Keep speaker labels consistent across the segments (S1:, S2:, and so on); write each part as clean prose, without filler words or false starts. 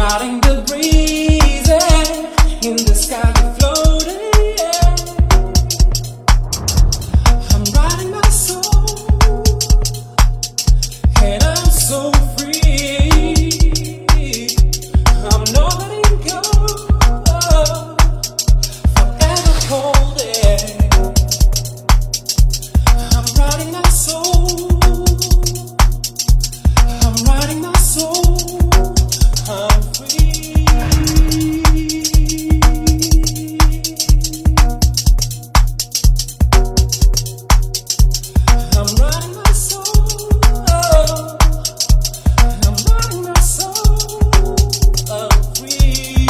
S1: riding the breeze, in the sky you're floating. I'm riding my soul, and I'm so free. I'm not letting go, forever holding. I'm riding my soul. I'm riding my soul. I'm free. I'm riding my soul. I'm riding my soul. I'm free.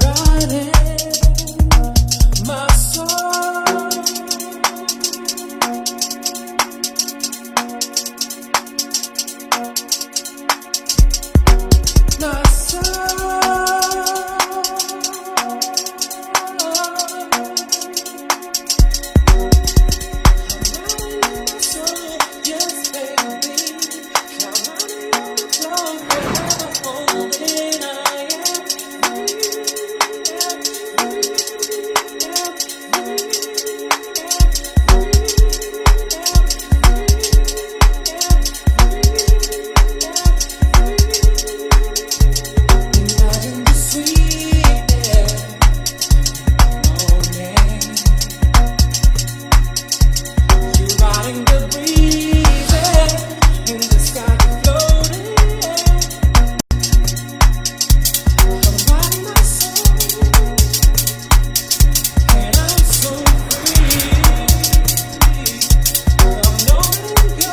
S1: Riding my soul. My soul. Yes, baby. Come on in the flow, forever holding. I imagine the sweetest morning. You're riding the breeze, in the sky you're floating. I'm riding my soul, and I'm so free. I'm not letting go.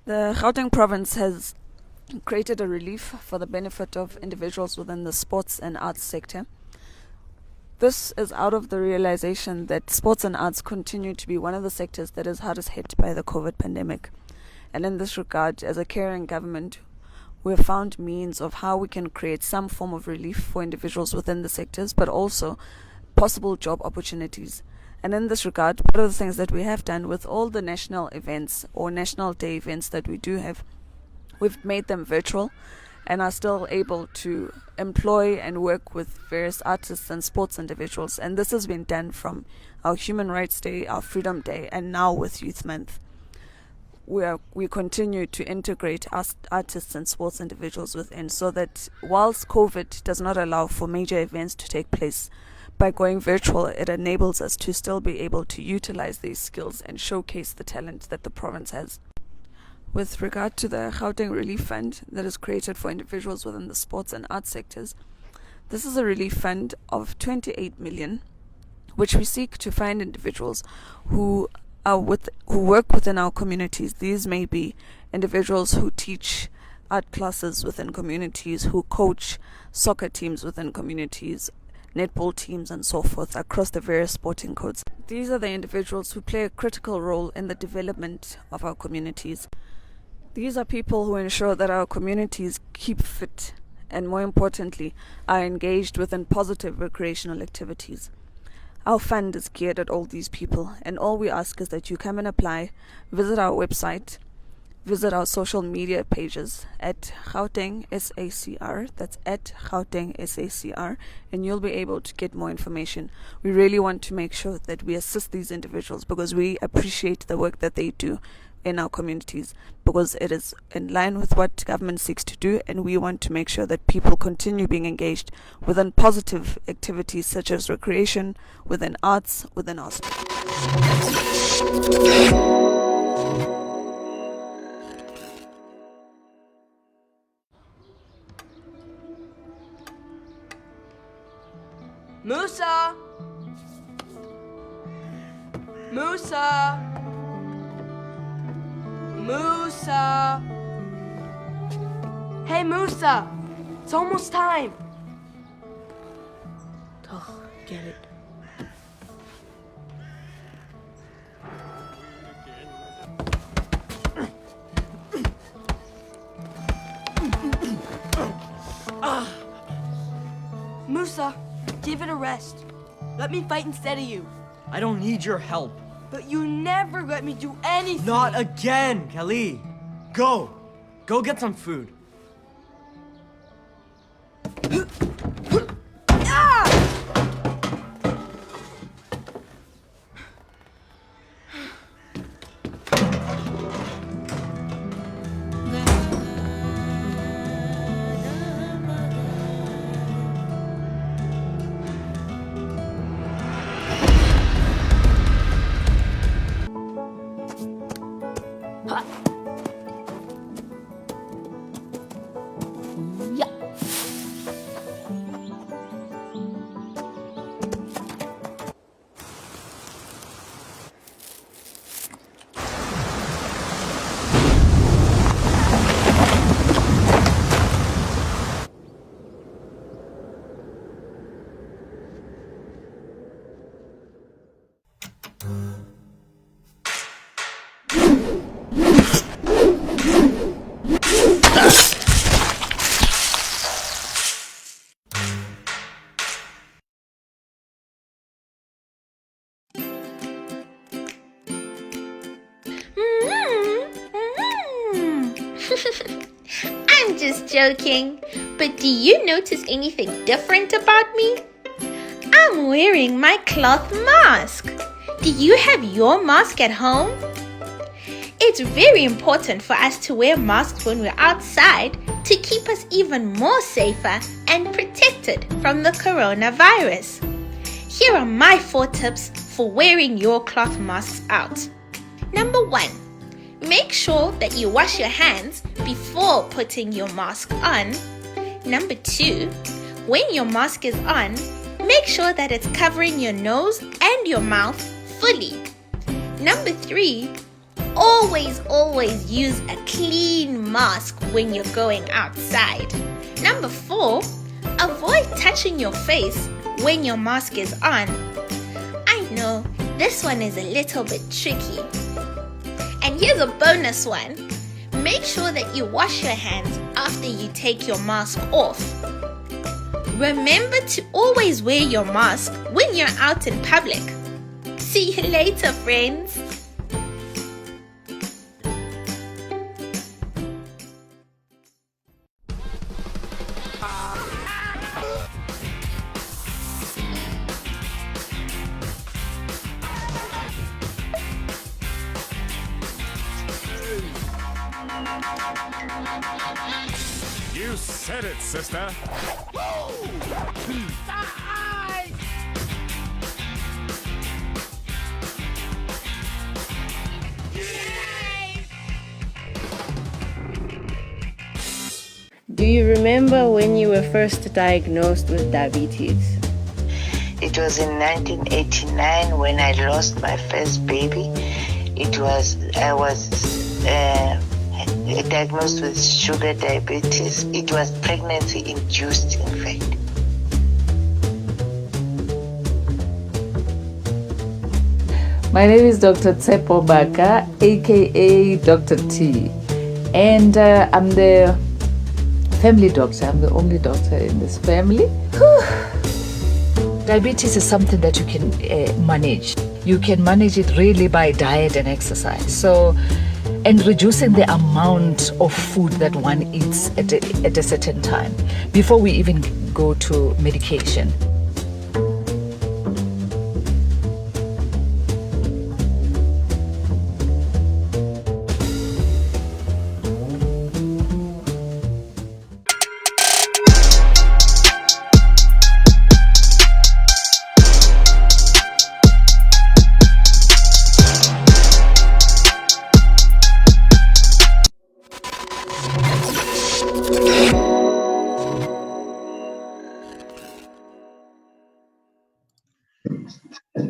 S2: The Gauteng province has created a relief for the benefit of individuals within the sports and arts sector. This is out of the realization that sports and arts continue to be one of the sectors that is hardest hit by the COVID pandemic. And in this regard, as a caring government, we have found means of how we can create some form of relief for individuals within the sectors, but also possible job opportunities. And in this regard, one of the things that we have done with all the national events or national day events that we do have, we've made them virtual and are still able to employ and work with various artists and sports individuals. And this has been done from our Human Rights Day, our Freedom Day, and now with Youth Month. We continue to integrate artists and sports individuals within, so that whilst COVID does not allow for major events to take place, by going virtual, it enables us to still be able to utilize these skills and showcase the talent that the province has. With regard to the Gauteng Relief Fund that is created for individuals within the sports and arts sectors, this is a relief fund of 28 million, which we seek to find individuals who work within our communities. These may be individuals who teach art classes within communities, who coach soccer teams within communities, netball teams and so forth across the various sporting codes. These are the individuals who play a critical role in the development of our communities. These are people who ensure that our communities keep fit and, more importantly, are engaged within positive recreational activities. Our fund is geared at all these people, and all we ask is that you come and apply, visit our website, visit our social media pages at Gauteng SACR, that's at Gauteng SACR, and you'll be able to get more information. We really want to make sure that we assist these individuals because we appreciate the work that they do in our communities, because it is in line with what government seeks to do, and we want to make sure that people continue being engaged within positive activities such as recreation, within arts, within our
S3: Musa! Musa! Musa! Hey Musa! It's almost time! Oh, get it. Musa, give it a rest. Let me fight instead of you.
S4: I don't need your help.
S3: But you never let me do anything.
S4: Not again, Kelly. Go. Go get some food.
S5: I'm just joking, but do you notice anything different about me? I'm wearing my cloth mask. Do you have your mask at home? It's very important for us to wear masks when we're outside to keep us even more safer and protected from the coronavirus. Here are my 4 tips for wearing your cloth masks out. Number 1. Make sure that you wash your hands before putting your mask on. Number 2. When your mask is on, make sure that it's covering your nose and your mouth fully. Number 3. Always use a clean mask when you're going outside. Number 4. Avoid touching your face when your mask is on. I know, this one is a little bit tricky. And here's a bonus one. Make sure that you wash your hands after you take your mask off. Remember to always wear your mask when you're out in public. See you later, friends.
S6: You said it, sister.
S7: Do you remember when you were first diagnosed with diabetes?
S8: It was in 1989 when I lost my first baby. I was diagnosed with sugar diabetes. It was pregnancy induced, in fact.
S9: My name is Dr. Tsepo Baka, aka Dr. T, and I'm the family doctor. I'm the only doctor in this family. Diabetes is something that you can manage. You can manage it really by diet and exercise. And reducing the amount of food that one eats at a certain time before we even go to medication.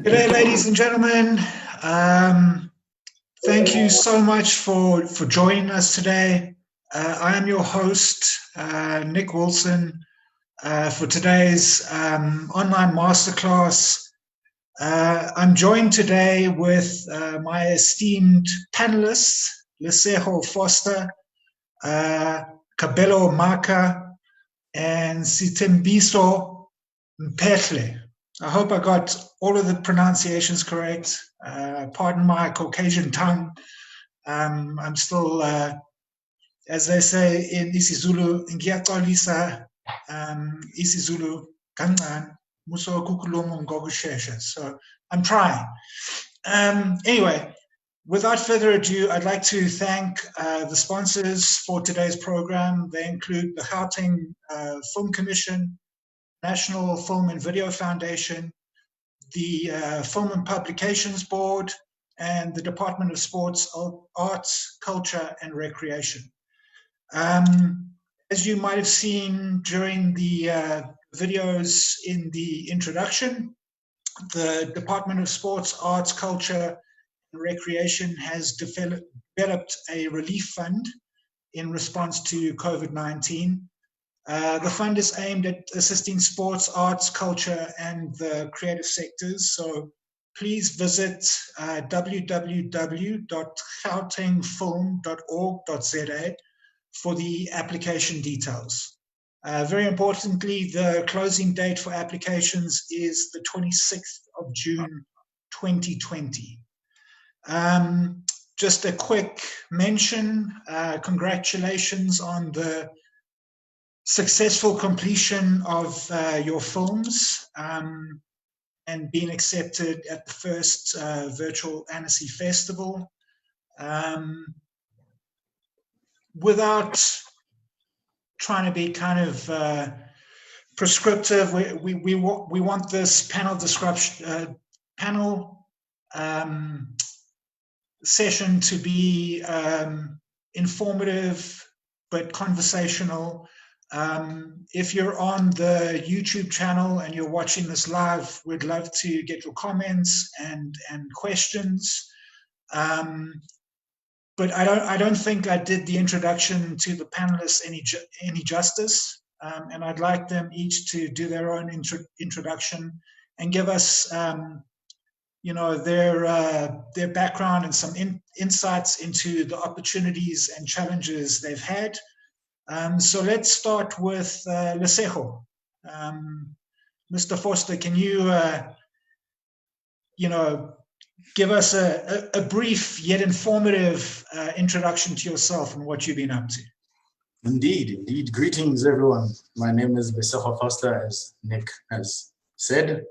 S10: G'day, ladies and gentlemen. Thank you so much for joining us today. I am your host, Nick Wilson, for today's online masterclass. I'm joined today with my esteemed panelists, Leseho Foster, Kabelo Maka, and Sitembiso Mpetle. I hope I got all of the pronunciations correct. Pardon my Caucasian tongue. I'm still, as they say in isiZulu, ngiyaxolisa isiZulu kancane muso kukhuluma ngokushesha. So I'm trying. Anyway, without further ado, I'd like to thank the sponsors for today's program. They include the Gauteng Film Commission, National Film and Video Foundation, the Film and Publications Board, and the Department of Sports, Arts, Culture and Recreation. As you might have seen during the videos in the introduction, the Department of Sports, Arts, Culture and Recreation has developed a relief fund in response to COVID-19. The fund is aimed at assisting sports, arts, culture, and the creative sectors. So please visit www.gautengfilm.org.za for the application details. Very importantly, the closing date for applications is the 26th of June, 2020. Just a quick mention, congratulations on the successful completion of your films and being accepted at the first virtual Annecy Festival. Without trying to be kind of prescriptive, we want this panel session to be informative but conversational. If you're on the YouTube channel and you're watching this live, we'd love to get your comments and questions. But I don't think I did the introduction to the panelists any justice, and I'd like them each to do their own introduction and give us, their background and some insights into the opportunities and challenges they've had. So let's start with Leseho. Mr. Foster, can you, give us a brief yet informative introduction to yourself and what you've been up to.
S11: Indeed. Greetings, everyone. My name is Beseho Foster, as Nick has said.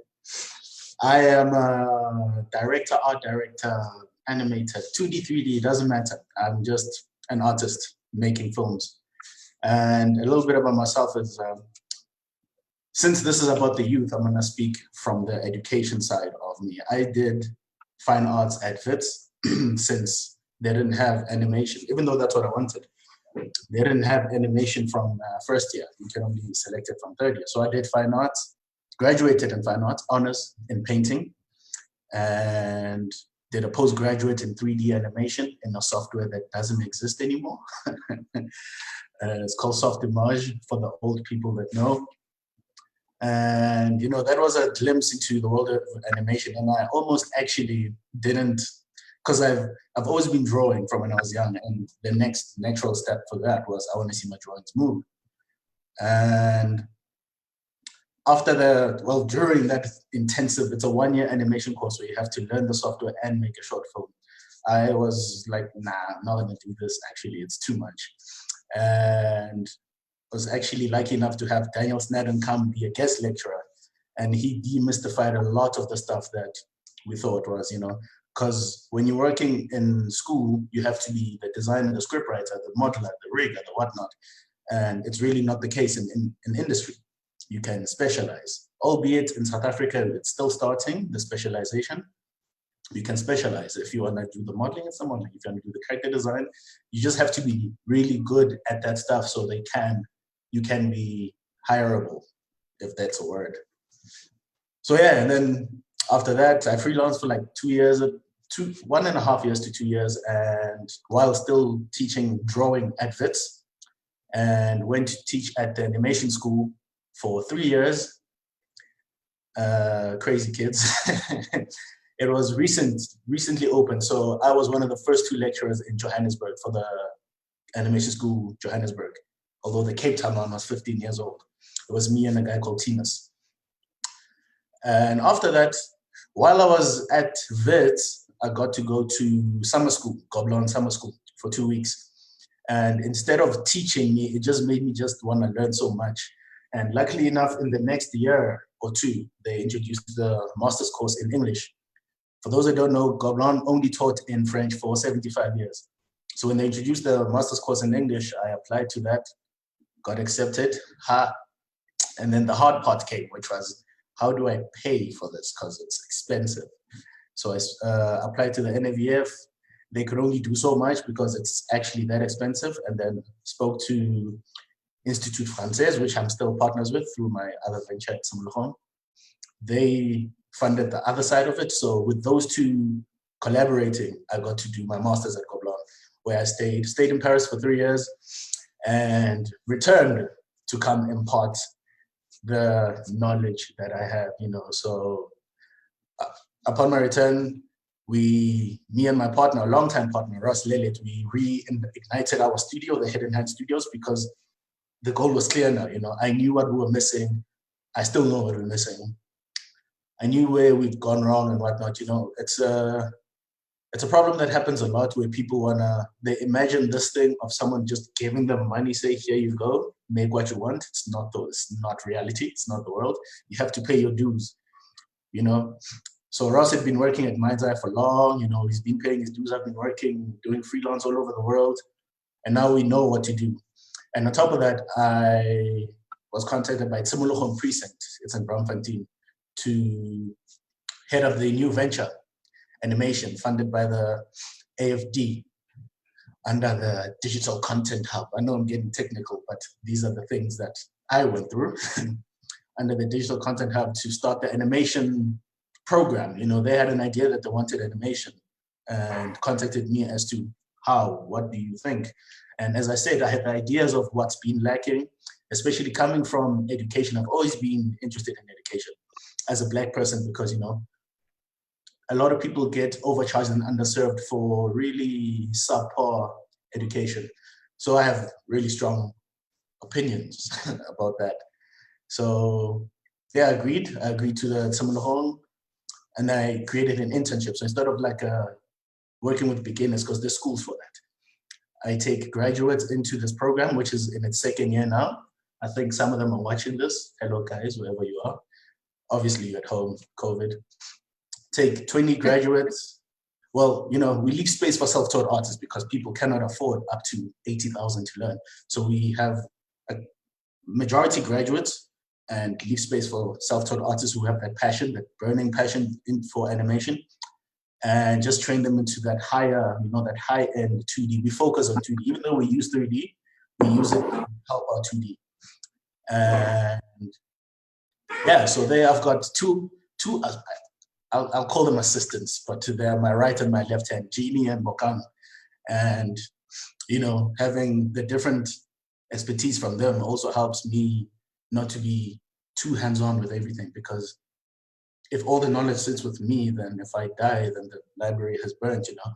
S11: I am a director, art director, animator, 2D, 3D, it doesn't matter. I'm just an artist making films. And a little bit about myself is, since this is about the youth, I'm gonna speak from the education side of me. I did fine arts at WITS since they didn't have animation, even though that's what I wanted. They didn't have animation from first year. You can only select it from third year. So I did fine arts, graduated in fine arts, honors in painting, and did a postgraduate in 3D animation in a software that doesn't exist anymore. It's called Softimage for the old people that know. And that was a glimpse into the world of animation. And I almost actually didn't, because I've always been drawing from when I was young, and the next natural step for that was I want to see my drawings move. And during that intensive, it's a 1-year animation course where you have to learn the software and make a short film. I was like, nah, I'm not gonna do this, actually, it's too much. And was actually lucky enough to have Daniel Snadden come be a guest lecturer, and he demystified a lot of the stuff that we thought was, because when you're working in school, you have to be the designer, the scriptwriter, the modeler, the rigger, the whatnot, and it's really not the case in industry. You can specialize, albeit in South Africa, it's still starting, the specialization. You can specialize if you want to do the modeling and someone, if you want to do the character design, you just have to be really good at that stuff so you can be hireable, if that's a word. So yeah, and then after that, I freelanced for like 1.5 years to 2 years, and while still teaching drawing at WITS, and went to teach at the animation school for 3 years. Crazy kids. It was recently opened, so I was one of the first 2 lecturers in Johannesburg for the animation school Johannesburg, although the Cape Town one was 15 years old. It was me and a guy called Timus. And after that, while I was at WITS, I got to go to summer school, Goblin Summer School, for 2 weeks. And instead of teaching me, it just made me just want to learn so much. And luckily enough, in the next year or 2, they introduced the master's course in English. For those that don't know, Goblin only taught in French for 75 years. So when they introduced the master's course in English, I applied to that, got accepted. And then the hard part came, which was, how do I pay for this? Because it's expensive. So I applied to the NAVF. They could only do so much because it's actually that expensive. And then spoke to Institut Français, which I'm still partners with through my other venture at Simulon. They funded the other side of it. So with those 2 collaborating, I got to do my master's at Goblin, where I stayed in Paris for 3 years and returned to come impart the knowledge that I have, So upon my return, me and my partner, a longtime partner, Ross Lelit, we reignited our studio, the Hidden Hand Studios, because the goal was clear now, I knew what we were missing. I still know what we're missing. I knew where we'd gone wrong and whatnot, It's a problem that happens a lot where people they imagine this thing of someone just giving them money, say, here you go, make what you want. It's not reality, it's not the world. You have to pay your dues, So Ross had been working at Mind's Eye for long, he's been paying his dues. I've been working, doing freelance all over the world, and now we know what to do. And on top of that, I was contacted by Tsimologon Precinct, it's in Braamfontein, to head up the new venture, animation, funded by the AFD under the Digital Content Hub. I know I'm getting technical, but these are the things that I went through under the Digital Content Hub to start the animation program. They had an idea that they wanted animation and contacted me as to how, what do you think? And as I said, I had ideas of what's been lacking, especially coming from education. I've always been interested in education as a Black person because, a lot of people get overcharged and underserved for really subpar education. So I have really strong opinions about that. So yeah, I agreed to the Tsimologon. and I created an internship. So instead of like working with beginners, because there's schools for that, I take graduates into this program, which is in its second year now. I think some of them are watching this. Hello guys, wherever you are. Obviously you're at home, COVID. Take 20 graduates. Well, you know, we leave space for self-taught artists because people cannot afford up to 80,000 to learn. So we have a majority graduates and leave space for self-taught artists who have that passion, that burning passion for animation, and just train them into that higher, you know, that high-end 2D. We focus on 2D. Even though we use 3D, we use it to help our 2D. And yeah, so there I've got two I'll call them assistants, but they're my right and my left hand, Jeannie and Bokang. And, you know, having the different expertise from them also helps me not to be too hands-on with everything, because if all the knowledge sits with me, then if I die, then the library has burned, you know?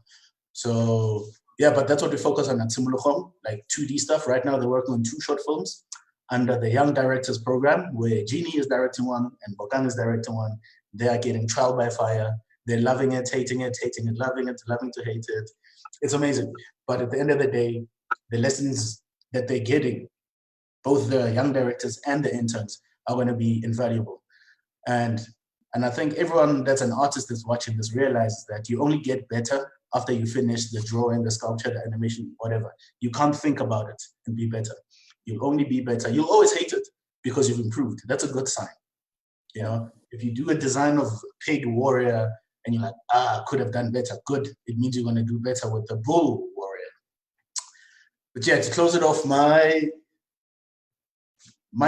S11: So yeah, but that's what we focus on at Simulogong, like 2D stuff. Right now they're working on 2 short films under the Young Directors Program, where Jeannie is directing one and Bokang is directing one. They are getting trial by fire. They're loving it, hating it, loving it, loving to hate it. It's amazing. But at the end of the day, the lessons that they're getting, both the young directors and the interns, are going to be invaluable. And I think everyone that's an artist that's watching this realizes that you only get better after you finish the drawing, the sculpture, the animation, whatever. You can't think about it and be better. You'll only be better. You'll always hate it because you've improved. That's a good sign. You know, if you do a design of pig warrior and you're like, could have done better, good. It means you're going to do better with the bull warrior. But yeah, to close it off, my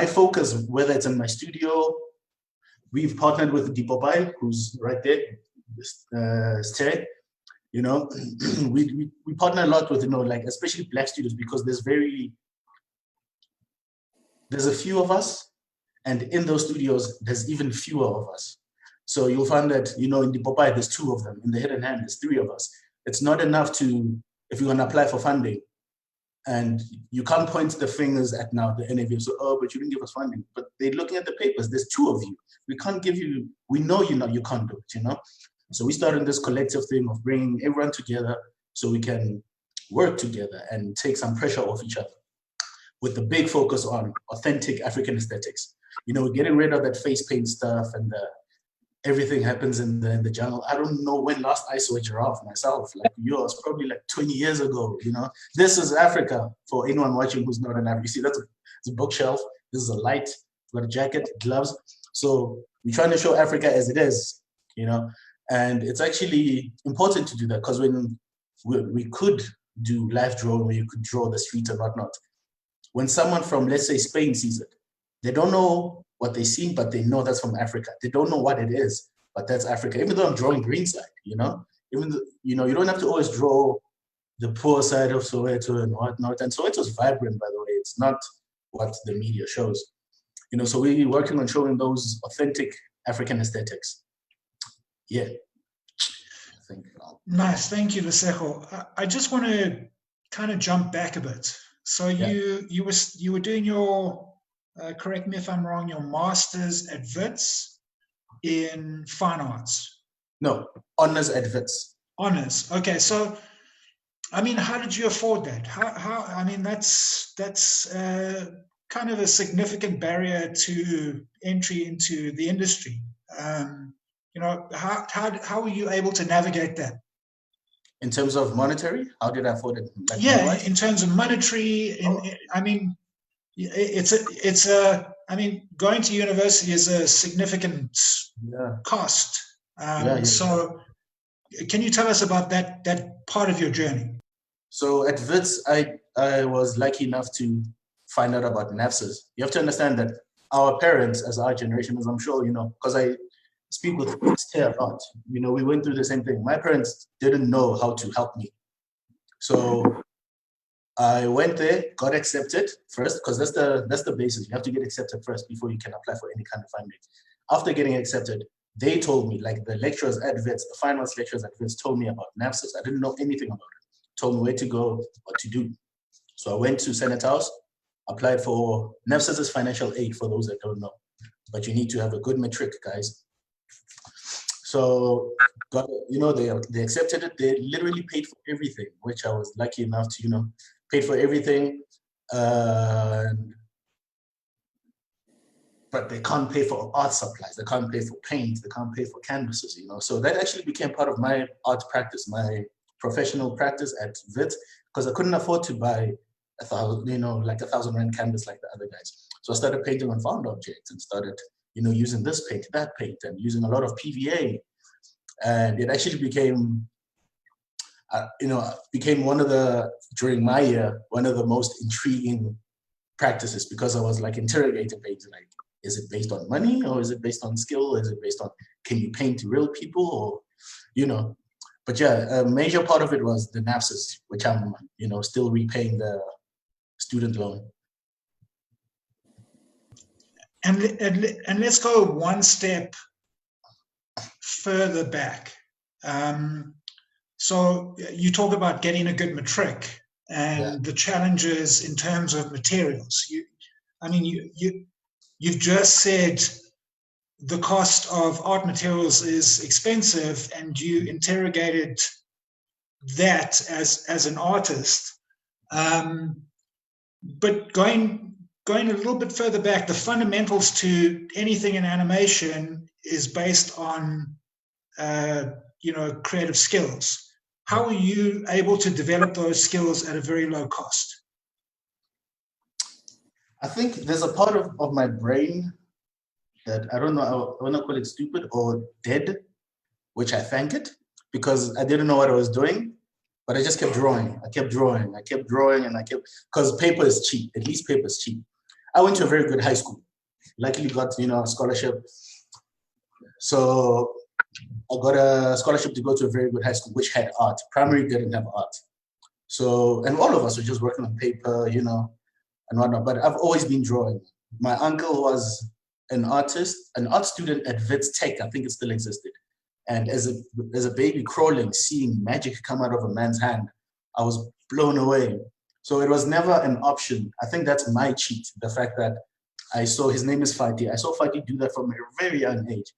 S11: focus, whether it's in my studio, we've partnered with Dipopai, who's right there, Stere. You know, we partner a lot with, you know, like especially Black studios, because there's a few of us. And in those studios, there's even fewer of us. So you'll find that, you know, in the Popeye, there's 2 of them. In the Hidden Hand, there's 3 of us. It's not enough to, if you're going to apply for funding, and you can't point the fingers at now the NAV, so, oh, but you didn't give us funding. But they're looking at the papers. There's 2 of you. We can't give you, we know you can't do it, you know? So we started this collective thing of bringing everyone together so we can work together and take some pressure off each other, with the big focus on authentic African aesthetics. You know, getting rid of that face paint stuff and everything happens in the jungle. I don't know when last I saw a giraffe myself, like yours, probably like 20 years ago, you know. This is Africa for anyone watching who's not an African. You see, that's a bookshelf. This is a light, got a jacket, gloves. So we're trying to show Africa as it is, you know. And it's actually important to do that, because when we could do live drawing where you could draw the street and whatnot, when someone from, let's say, Spain sees it, they don't know what they see, but they know that's from Africa. They don't know what it is, but that's Africa. Even though I'm drawing Greenside, you know, even though, you know, you don't have to always draw the poor side of Soweto and whatnot. And Soweto's vibrant, by the way. It's not what the media shows, you know. So we're working on showing those authentic African aesthetics. Yeah.
S10: Nice, thank you, Lesego. I just want to kind of jump back a bit. So you were doing your correct me if I'm wrong, your master's at Wits in fine arts.
S11: No, honors at Wits.
S10: Honors. Okay, so I mean, how did you afford that? How I mean, that's kind of a significant barrier to entry into the industry. You know, how were you able to navigate that?
S11: In terms of monetary, how did I afford it?
S10: Like in terms of monetary, I mean, I mean, going to university is a significant cost. So can you tell us about that part of your journey?
S11: So at Wits, I was lucky enough to find out about NAFSAs. You have to understand that our parents, as our generation, as I'm sure you know, because I speak with Stay a lot, you know, we went through the same thing. My parents didn't know how to help me. So I went there, got accepted first, because that's the basis. You have to get accepted first before you can apply for any kind of funding. After getting accepted, they told me, like the lecturers at Wits, the fine arts lecturers at Wits told me about NAFSAs. I didn't know anything about it. Told me where to go, what to do. So I went to Senate House, applied for NAFSAs is financial aid for those that don't know, but you need to have a good matric, guys. So got, they accepted it. They literally paid for everything, which I was lucky enough to paid for everything. But they can't pay for art supplies. They can't pay for paint. They can't pay for canvases. So that actually became part of my art practice, my professional practice at Wit, because I couldn't afford to buy like 1,000 rand canvas like the other guys. So I started painting on found objects and started, using this paint, that paint, and using a lot of PVA. And it actually became, during my year, one of the most intriguing practices, because I was like interrogating painting, like, is it based on money, or is it based on skill? Is it based on, can you paint real people, or, But yeah, a major part of it was the NAPSIS, which I'm, still repaying the student loan.
S10: And let's go one step further back. So you talk about getting a good matric and the challenges in terms of materials. You've just said the cost of art materials is expensive, and you interrogated that as an artist. But going a little bit further back, the fundamentals to anything in animation is based on creative skills. How are you able to develop those skills at a very low cost?
S11: I think there's a part of my brain that I don't know, I want to call it stupid or dead, which I thank it, because I didn't know what I was doing, but I just kept drawing. I kept drawing, because paper is cheap. At least paper is cheap. I went to a very good high school. Luckily got, a scholarship. So I got a scholarship to go to a very good high school, which had art. Primary didn't have art. So, and all of us were just working on paper, and whatnot. But I've always been drawing. My uncle was an artist, an art student at Wits Tech. I think it still existed. And as a baby crawling, seeing magic come out of a man's hand, I was blown away. So it was never an option. I think that's my cheat. The fact that I saw, his name is Fati. I saw Fati do that from a very young age.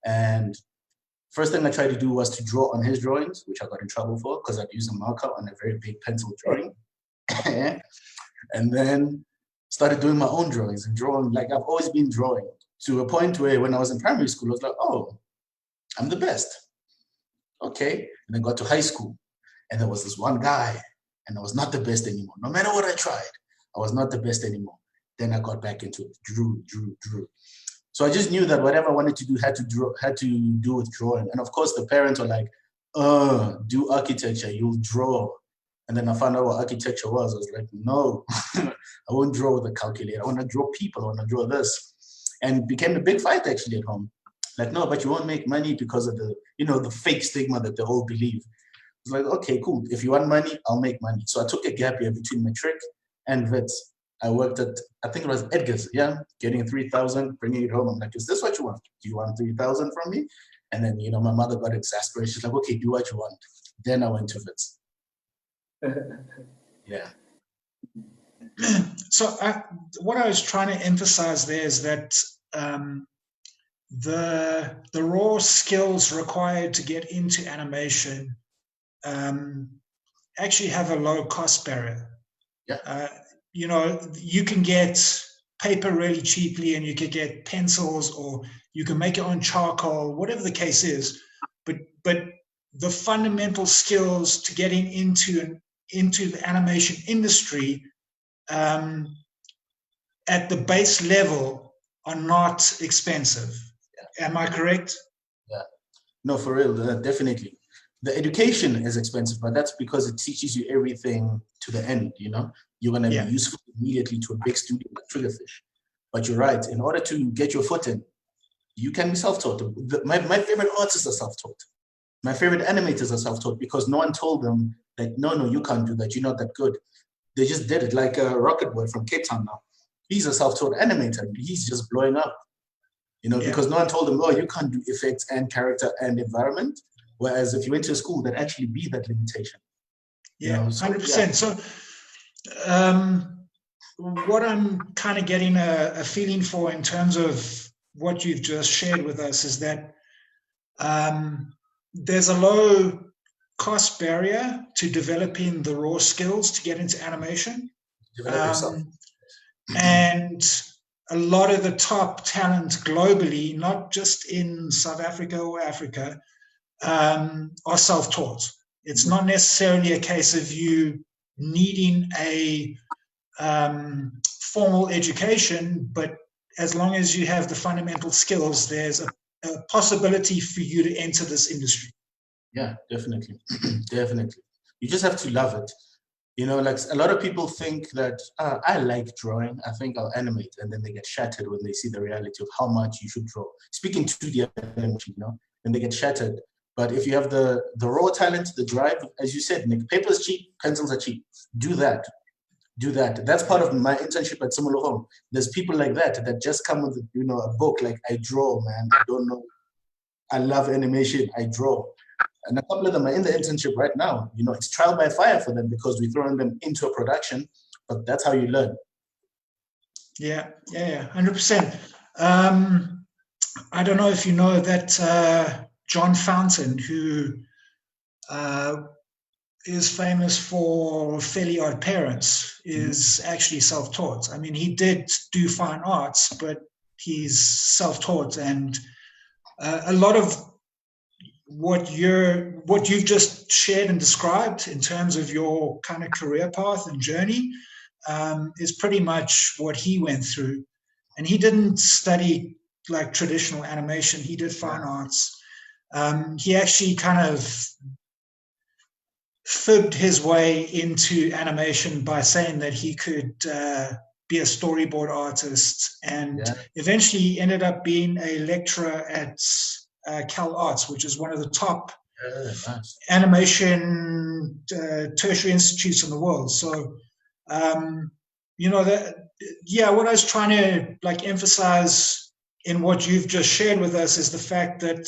S11: And first thing I tried to do was to draw on his drawings, which I got in trouble for because I'd use a marker on a very big pencil drawing. And then started doing my own drawings and drawing, like I've always been drawing, to a point where when I was in primary school, I was like, oh, I'm the best. Okay. And then got to high school, and there was this one guy, and I was not the best anymore. No matter what I tried, I was not the best anymore. Then I got back into it, drew. So I just knew that whatever I wanted to do had to do with drawing. And of course, the parents were like, do architecture, you'll draw. And then I found out what architecture was. I was like, no, I won't draw with a calculator. I want to draw people. I want to draw this. And it became a big fight actually at home. Like, no, but you won't make money because of the, the fake stigma that they all believe. It's like, okay, cool. If you want money, I'll make money. So I took a gap year between matric and Wits. I worked at, I think it was Edgar's, getting 3,000, bringing it home. I'm like, is this what you want? Do you want 3,000 from me? And then, my mother got exasperated. She's like, okay, do what you want. Then I went to Wits. Yeah.
S10: So what I was trying to emphasize there is that the raw skills required to get into animation actually have a low cost barrier.
S11: Yeah.
S10: You can get paper really cheaply, and you could get pencils, or you can make your own charcoal, whatever the case is. But the fundamental skills to getting into the animation industry at the base level are not expensive. Yeah. Am I correct?
S11: Yeah. No, for real, definitely. The education is expensive, but that's because it teaches you everything to the end, You're going to be useful immediately to a big studio like Triggerfish. But you're right, in order to get your foot in, you can be self-taught. My favorite artists are self-taught. My favorite animators are self-taught because no one told them that, no, you can't do that. You're not that good. They just did it, like Rocket Boy from Cape Town now. He's a self-taught animator. He's just blowing up, because no one told him, you can't do effects and character and environment. Whereas if you went to a school, there'd actually be that limitation.
S10: Yeah, 100%. So what I'm kind of getting a feeling for in terms of what you've just shared with us is that There's a low cost barrier to developing the raw skills to get into animation.
S11: Develop yourself.
S10: And a lot of the top talent globally, not just in South Africa or Africa, are self-taught. It's not necessarily a case of you needing a formal education, but as long as you have the fundamental skills, there's a possibility for you to enter this industry.
S11: Yeah, definitely. Definitely. You just have to love it. You know, like a lot of people think that I like drawing, I think I'll animate, and then they get shattered when they see the reality of how much you should draw. Speaking to the animation, you know, and they get shattered. But if you have the raw talent, the drive, as you said, Nick, paper's cheap, pencils are cheap. Do that. Do that. That's part of my internship at Similar Home. There's people like that just come with, you know, a book like, I draw, man. I don't know. I love animation. I draw. And a couple of them are in the internship right now. You know, it's trial by fire for them because we're throwing them into a production, but that's how you learn.
S10: Yeah, 100%. I don't know if you know that John Fountain, who is famous for Fairly Odd Parents, is actually self-taught. I mean, he did do fine arts, but he's self-taught, and a lot of what you've just shared and described in terms of your kind of career path and journey is pretty much what he went through. And he didn't study like traditional animation. He did fine arts. He actually kind of fibbed his way into animation by saying that he could be a storyboard artist, and eventually ended up being a lecturer at Cal Arts, which is one of the top animation tertiary institutes in the world. So, you know, what I was trying to like emphasize in what you've just shared with us is the fact that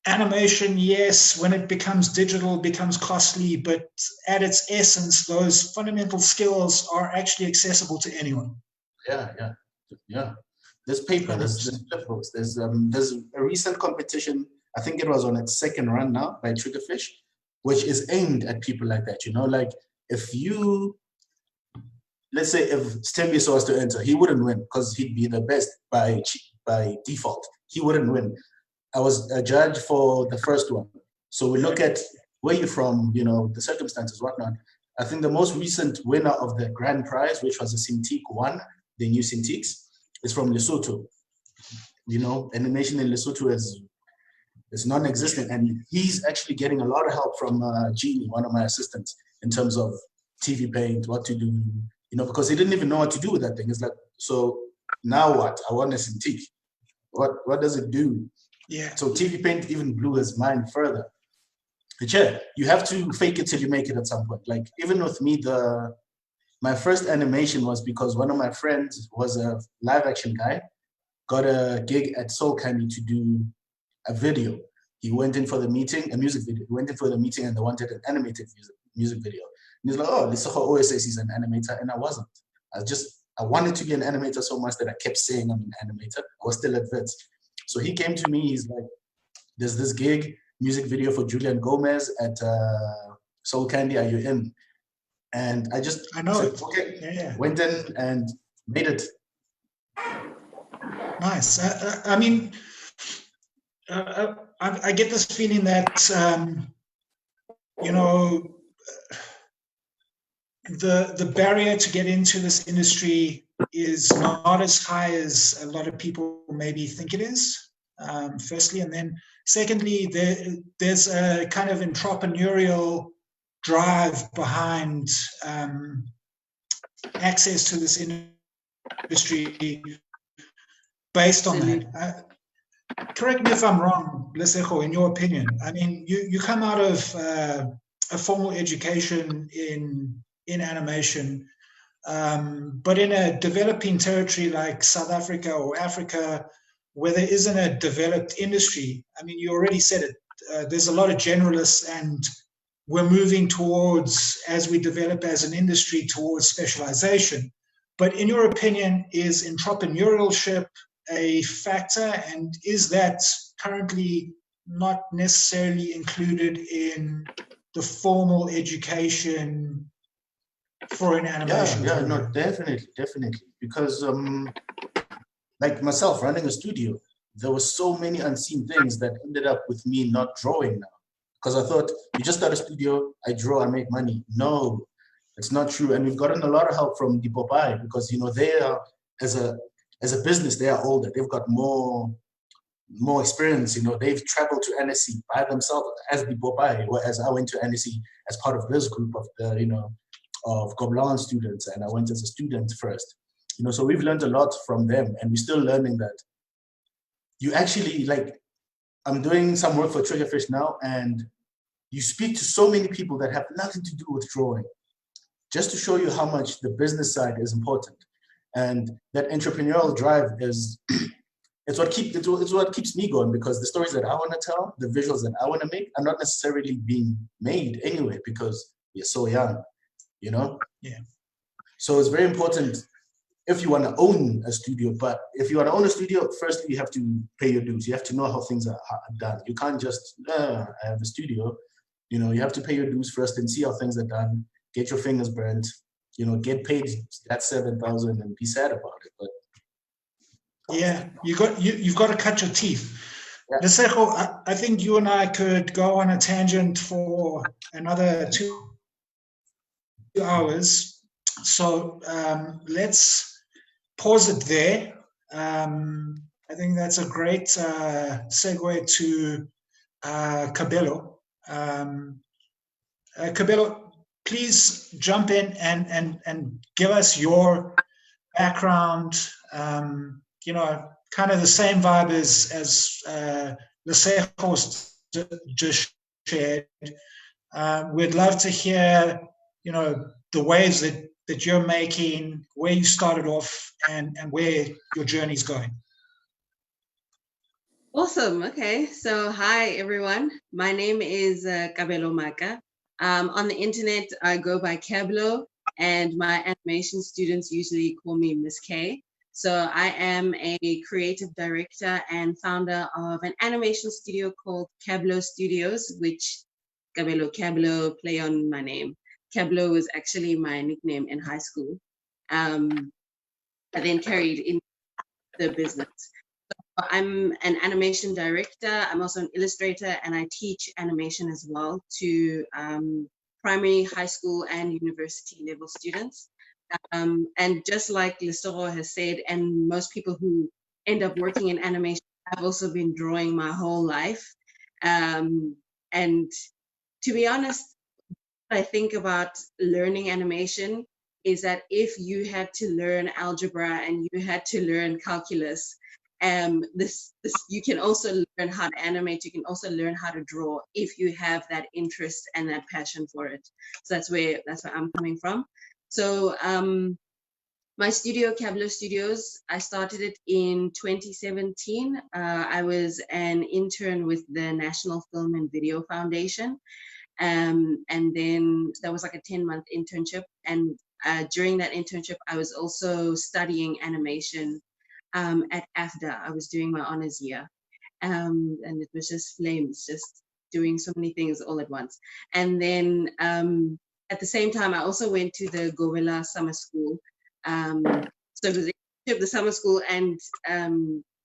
S10: animation, yes, when it becomes digital, becomes costly, but at its essence, those fundamental skills are actually accessible to anyone.
S11: Yeah. There's paper, there's flip books, there's a recent competition, I think it was on its second run now by Triggerfish, which is aimed at people like that, you know, like if you, let's say if Stembiso was to enter, he wouldn't win because he'd be the best by default. He wouldn't win. I was a judge for the first one. So we look at where you're from, you know, the circumstances, whatnot. I think the most recent winner of the grand prize, which was a Cintiq 1, the new Cintiqs, is from Lesotho. You know, animation in Lesotho is non-existent, and he's actually getting a lot of help from Jeannie, one of my assistants, in terms of TV Paint, what to do, you know, because he didn't even know what to do with that thing. It's like, so now what? I want a Cintiq. What does it do?
S10: Yeah.
S11: So TV Paint even blew his mind further. But yeah, you have to fake it till you make it at some point. Like even with me, my first animation was because one of my friends was a live action guy, got a gig at Soul Candy to do a video. He went in for the meeting, a music video. He went in for the meeting and they wanted an animated music video. And he's like, oh, Lesotho always says he's an animator. And I wasn't. I wanted to be an animator so much that I kept saying I'm an animator. I was still at Wits. So he came to me, he's like, there's this gig, music video for Julian Gomez at Soul Candy, are you in? And I
S10: know
S11: said,
S10: it.
S11: Okay,
S10: Yeah.
S11: Went in and made it.
S10: Nice. I mean, I get this feeling that, you know, the barrier to get into this industry is not as high as a lot of people maybe think it is, firstly. And then secondly, there's a kind of entrepreneurial drive behind access to this industry based on that. Correct me if I'm wrong, Lesego, in your opinion. I mean, you come out of a formal education in animation, but in a developing territory like South Africa or Africa, where there isn't a developed industry. I mean, you already said it. There's a lot of generalists, and we're moving towards, as we develop as an industry, towards specialization. But in your opinion, is entrepreneurship a factor, and is that currently not necessarily included in the formal education for an animation
S11: Yeah, no,
S10: career?
S11: definitely. Because like myself running a studio, there were so many unseen things that ended up with me not drawing now. Because I thought, you just got a studio, I draw, I make money. No, it's not true. And we've gotten a lot of help from the Popeye because, you know, they are, as a business, they are older. They've got more experience. You know, they've traveled to NSC by themselves as the Popeye, whereas I went to NSC as part of this group of the, you know, of Gobelin students, and I went as a student first. You know, so we've learned a lot from them, and we're still learning that you actually, like, I'm doing some work for Triggerfish now, and you speak to so many people that have nothing to do with drawing, just to show you how much the business side is important. And that entrepreneurial drive is it's what keeps me going, because the stories that I want to tell, the visuals that I want to make are not necessarily being made anyway because you're so young, you know?
S10: Yeah.
S11: So it's very important if you want to own a studio. But if you want to own a studio, firstly, you have to pay your dues. You have to know how things are done. You can't just, I have a studio. You know, you have to pay your dues first and see how things are done. Get your fingers burnt. You know, get paid that 7,000 and be sad about it. But
S10: yeah, you've got to cut your teeth. Lesego, I think you and I could go on a tangent for another 2 hours. So let's pause it there. I think that's a great segue to Cabello. Cabello, please jump in and give us your background. You know, kind of the same vibe as Lesego just shared. We'd love to hear, you know, the waves that you're making, where you started off, and where your journey's going.
S12: Awesome. Okay. So, hi, everyone. My name is Kabelo Maka. On the internet, I go by Cablo, and my animation students usually call me Miss K. So, I am a creative director and founder of an animation studio called Cablo Studios, which Cablo play on my name. Cablo was actually my nickname in high school. I then carried in the business. I'm an animation director. I'm also an illustrator, and I teach animation as well to primary, high school, and university level students. And just like Lesego has said, and most people who end up working in animation, I've also been drawing my whole life. And to be honest, what I think about learning animation is that if you had to learn algebra and you had to learn calculus, this you can also learn how to animate. You can also learn how to draw if you have that interest and that passion for it. So that's where I'm coming from. So my studio, Cablo Studios, I started it in 2017. I was an intern with the National Film and Video Foundation. And then that was like a 10-month internship. And during that internship, I was also studying animation at AFDA. I was doing my honors year. And it was just flames, just doing so many things all at once. And then at the same time, I also went to the Govela Summer School. So it was the summer school and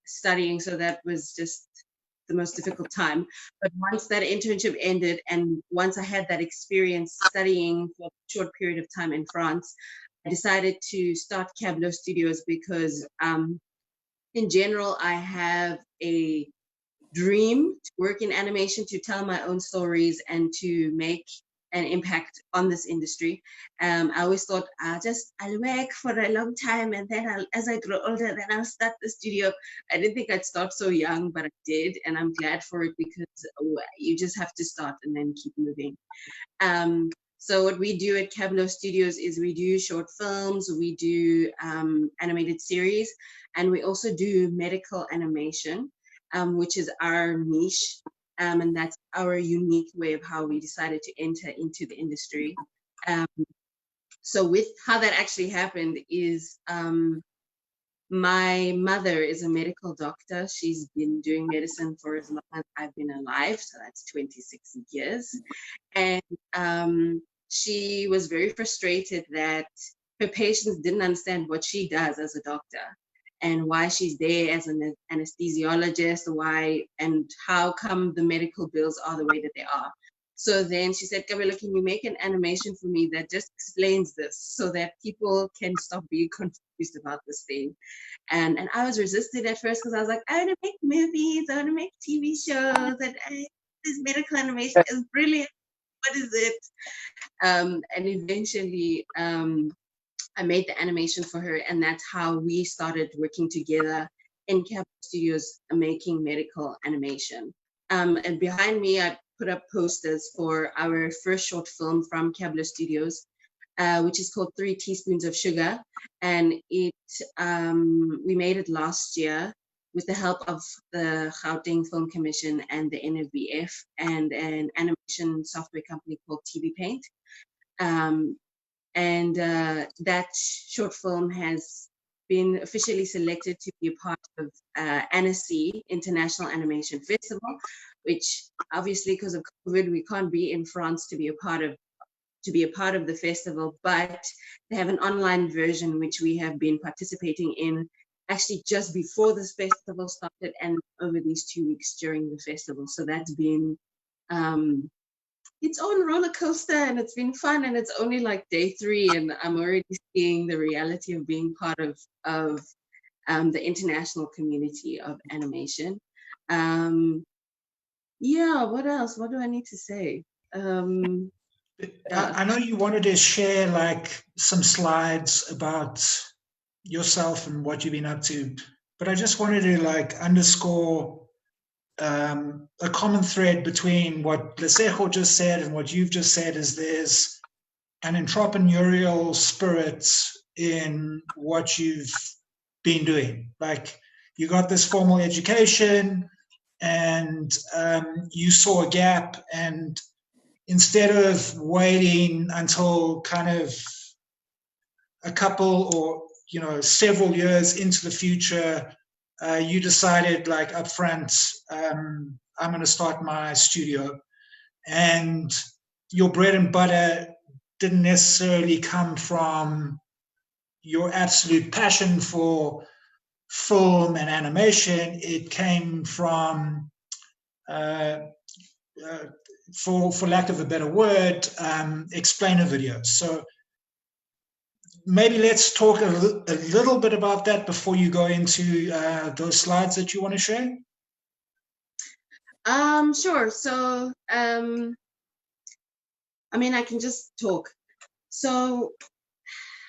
S12: studying. So that was just the most difficult time. But once that internship ended, and once I had that experience studying for a short period of time in France, I decided to start Cablo Studios because in general, I have a dream to work in animation, to tell my own stories and to make an impact on this industry. I always thought I'll work for a long time, and then as I grow older, then I'll start the studio. I didn't think I'd start so young, but I did, and I'm glad for it because you just have to start and then keep moving. So what we do at Cablo Studios is we do short films, we do animated series, and we also do medical animation, which is our niche. And that's our unique way of how we decided to enter into the industry. So with how that actually happened is My mother is a medical doctor. She's been doing medicine for as long as I've been alive, so that's 26 years. And she was very frustrated that her patients didn't understand what she does as a doctor and why she's there as an anesthesiologist, why and how come the medical bills are the way that they are. So then she said, Kabelo, can you make an animation for me that just explains this so that people can stop being confused about this thing? And I was resistant at first because I was like, I want to make movies, I want to make TV shows, and this medical animation is brilliant. What is it? And eventually, I made the animation for her, and that's how we started working together in Cap Studios making medical animation. And behind me, I put up posters for our first short film from Cablo Studios, which is called 3 Teaspoons of Sugar. And it we made it last year with the help of the Gauteng Film Commission and the NFBF and an animation software company called TV Paint. And that short film has been officially selected to be a part of Annecy International Animation Festival, which obviously because of COVID we can't be in France to be a part of the festival, but they have an online version which we have been participating in actually just before this festival started and over these 2 weeks during the festival. So that's been its own roller coaster, and it's been fun, and it's only like day 3 and I'm already seeing the reality of being part of the international community of animation. Yeah, what else? What do I need to say?
S10: I know you wanted to share like some slides about yourself and what you've been up to, but I just wanted to like underscore a common thread between what Lesego just said and what you've just said is there's an entrepreneurial spirit in what you've been doing. Like you got this formal education and you saw a gap, and instead of waiting until kind of a couple or several years into the future, you decided like upfront, I'm going to start my studio, and your bread and butter didn't necessarily come from your absolute passion for film and animation. It came from for lack of a better word, explainer videos. So maybe let's talk a little bit about that before you go into those slides that you want to share.
S12: Sure. So, I mean, I can just talk. So,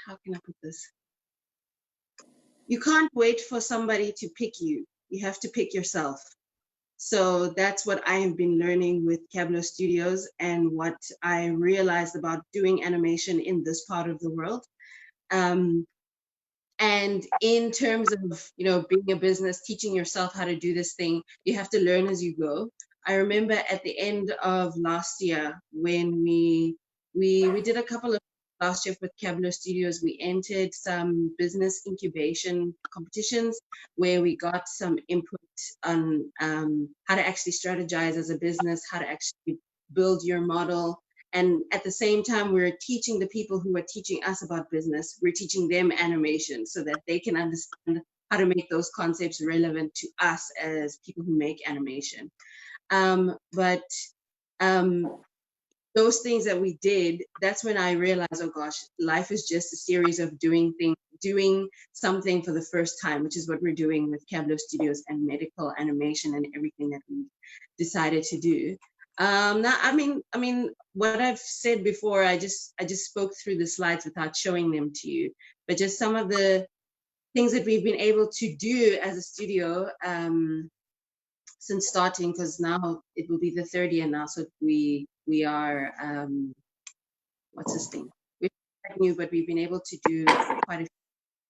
S12: how can I put this? You can't wait for somebody to pick you. You have to pick yourself. So that's what I have been learning with Cablo Studios and what I realized about doing animation in this part of the world. And in terms of, being a business, teaching yourself how to do this thing, you have to learn as you go. I remember at the end of last year when we did a couple of last year with Cablo Studios, we entered some business incubation competitions where we got some input on how to actually strategize as a business, how to actually build your model. And at the same time, we're teaching the people who are teaching us about business, we're teaching them animation so that they can understand how to make those concepts relevant to us as people who make animation. But those things that we did, that's when I realized, oh gosh, life is just a series of doing something for the first time, which is what we're doing with Cablo Studios and medical animation and everything that we decided to do. Now, I mean, what I've said before, I just spoke through the slides without showing them to you, but just some of the things that we've been able to do as a studio since starting, because now it will be the 3rd year now, so we are what's this thing? We're new, but we've been able to do quite a few.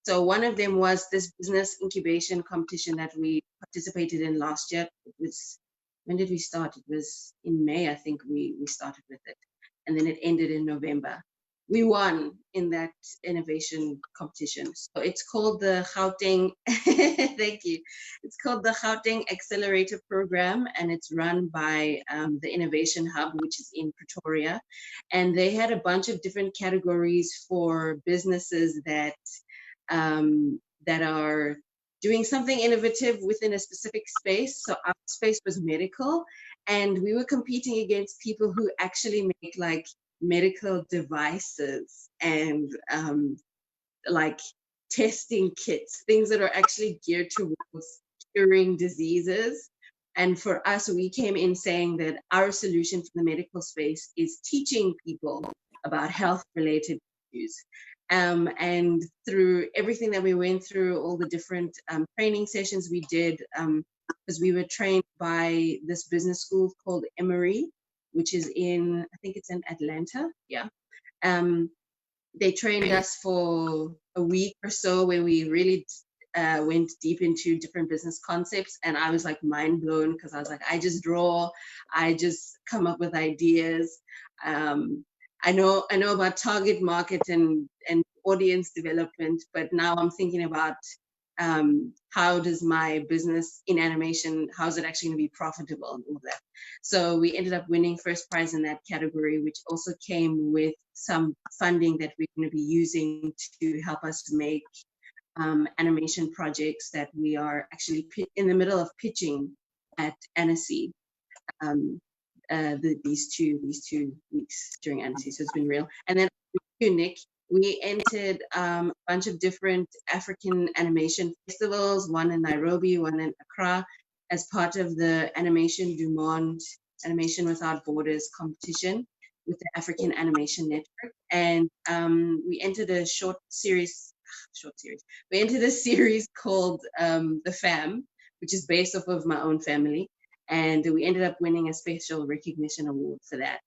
S12: So one of them was this business incubation competition that we participated in last year. It was, when did we start? It was in May, I think we started with it. And then it ended in November. we won in that innovation competition. So it's called the Gauteng, thank you. It's called the Gauteng Accelerator Program, and it's run by the Innovation Hub, which is in Pretoria. And they had a bunch of different categories for businesses that that are doing something innovative within a specific space. So our space was medical, and we were competing against people who actually make like medical devices and like testing kits, things that are actually geared towards curing diseases. And for us, we came in saying that our solution for the medical space is teaching people about health related issues. And through everything that we went through, all the different training sessions we did, because we were trained by this business school called Emory, which is in, I think it's in Atlanta. Yeah. They trained us for a week or so where we really went deep into different business concepts. And I was like mind blown because I was like, I just draw, I just come up with ideas. I know about target market and audience development, but now I'm thinking about how does my business in animation, how is it actually going to be profitable and all of that. So we ended up winning first prize in that category, which also came with some funding that we're going to be using to help us make animation projects that we are actually in the middle of pitching at Annecy. These two weeks during Annecy, so it's been real. And then Nick, we entered a bunch of different African animation festivals, one in Nairobi, one in Accra, as part of the Animation du Monde, Animation Without Borders competition with the African Animation Network. And we entered a we entered a series called The Fam, which is based off of my own family. And we ended up winning a special recognition award for that.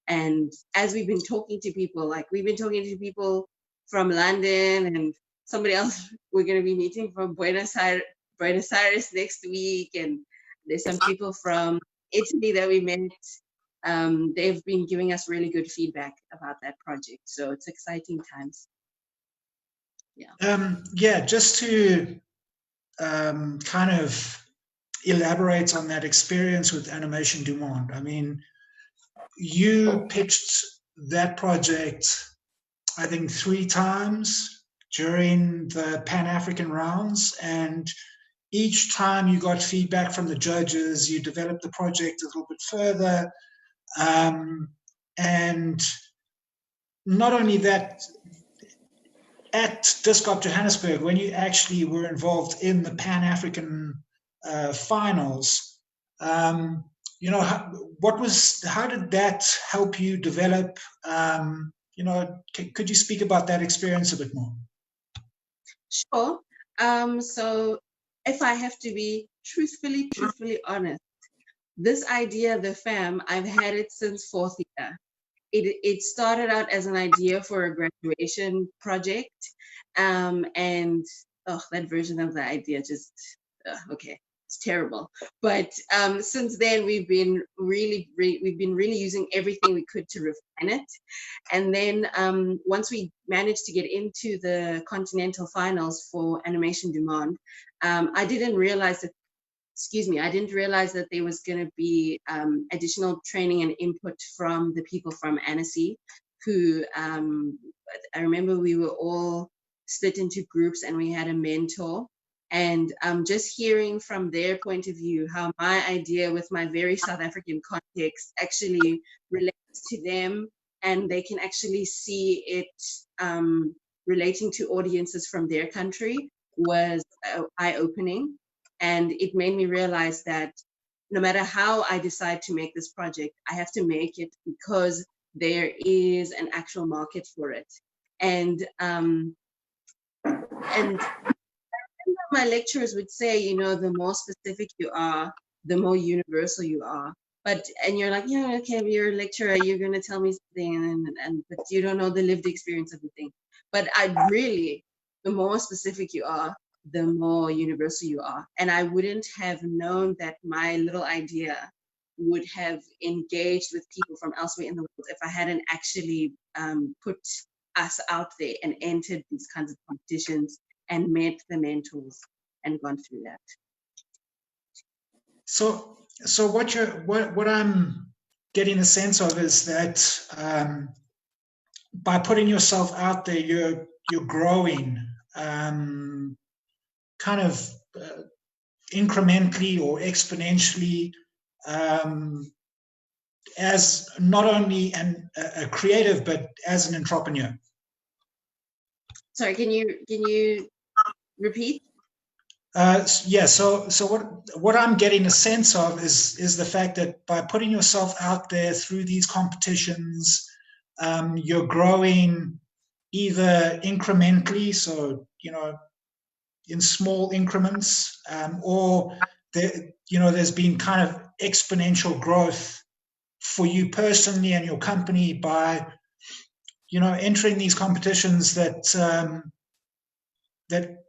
S12: And as we've been talking to people, like we've been talking to people from London and somebody else we're going to be meeting from Buenos Aires next week. And there's some people from Italy that we met. They've been giving us really good feedback about that project. So it's exciting times.
S10: Yeah, just to kind of elaborate on that experience with Animation du Monde. I mean, you pitched that project, I think, 3 times during the Pan-African rounds, and each time you got feedback from the judges, you developed the project a little bit further. And not only that, at Disc Op Johannesburg, when you actually were involved in the Pan-African finals, you know, how did that help you develop? You know, could you speak about that experience a bit more?
S12: Sure. So if I have to be truthfully honest, this idea, the fam, I've had it since 4th year. It started out as an idea for a graduation project, and that version of the idea just okay, it's terrible. But since then, we've been really using everything we could to refine it. And then once we managed to get into the continental finals for Animation du Monde, I didn't realize that there was going to be additional training and input from the people from Annecy, who I remember we were all split into groups and we had a mentor. And just hearing from their point of view how my idea with my very South African context actually relates to them, and they can actually see it relating to audiences from their country, was eye-opening. And it made me realize that no matter how I decide to make this project, I have to make it because there is an actual market for it. And my lecturers would say, you know, the more specific you are, the more universal you are. And you're like, yeah, okay, you're a lecturer, you're going to tell me something, but you don't know the lived experience of the thing. But the more specific you are, the more universal you are. And I wouldn't have known that my little idea would have engaged with people from elsewhere in the world if I hadn't actually put us out there and entered these kinds of competitions and met the mentors and gone through that.
S10: So what I'm getting a sense of is that by putting yourself out there, you're growing, kind of incrementally or exponentially, as not only a creative but as an entrepreneur.
S12: Sorry, can you repeat?
S10: Yeah. So what I'm getting a sense of is the fact that by putting yourself out there through these competitions, you're growing either incrementally, so in small increments, or there's been kind of exponential growth for you personally and your company by entering these competitions that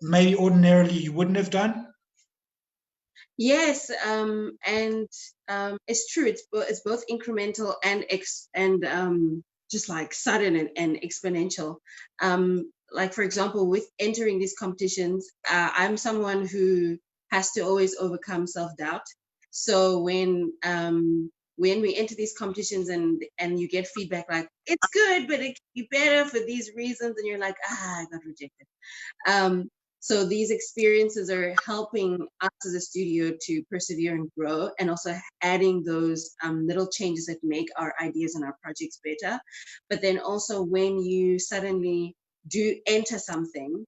S10: maybe ordinarily you wouldn't have done.
S12: Yes, and it's true. It's both incremental and just like sudden and exponential. Like for example, with entering these competitions, I'm someone who has to always overcome self-doubt. So when we enter these competitions and you get feedback like it's good, but it could be better for these reasons, and you're like, I got rejected. So these experiences are helping us as a studio to persevere and grow, and also adding those little changes that make our ideas and our projects better. But then also when you suddenly do enter something,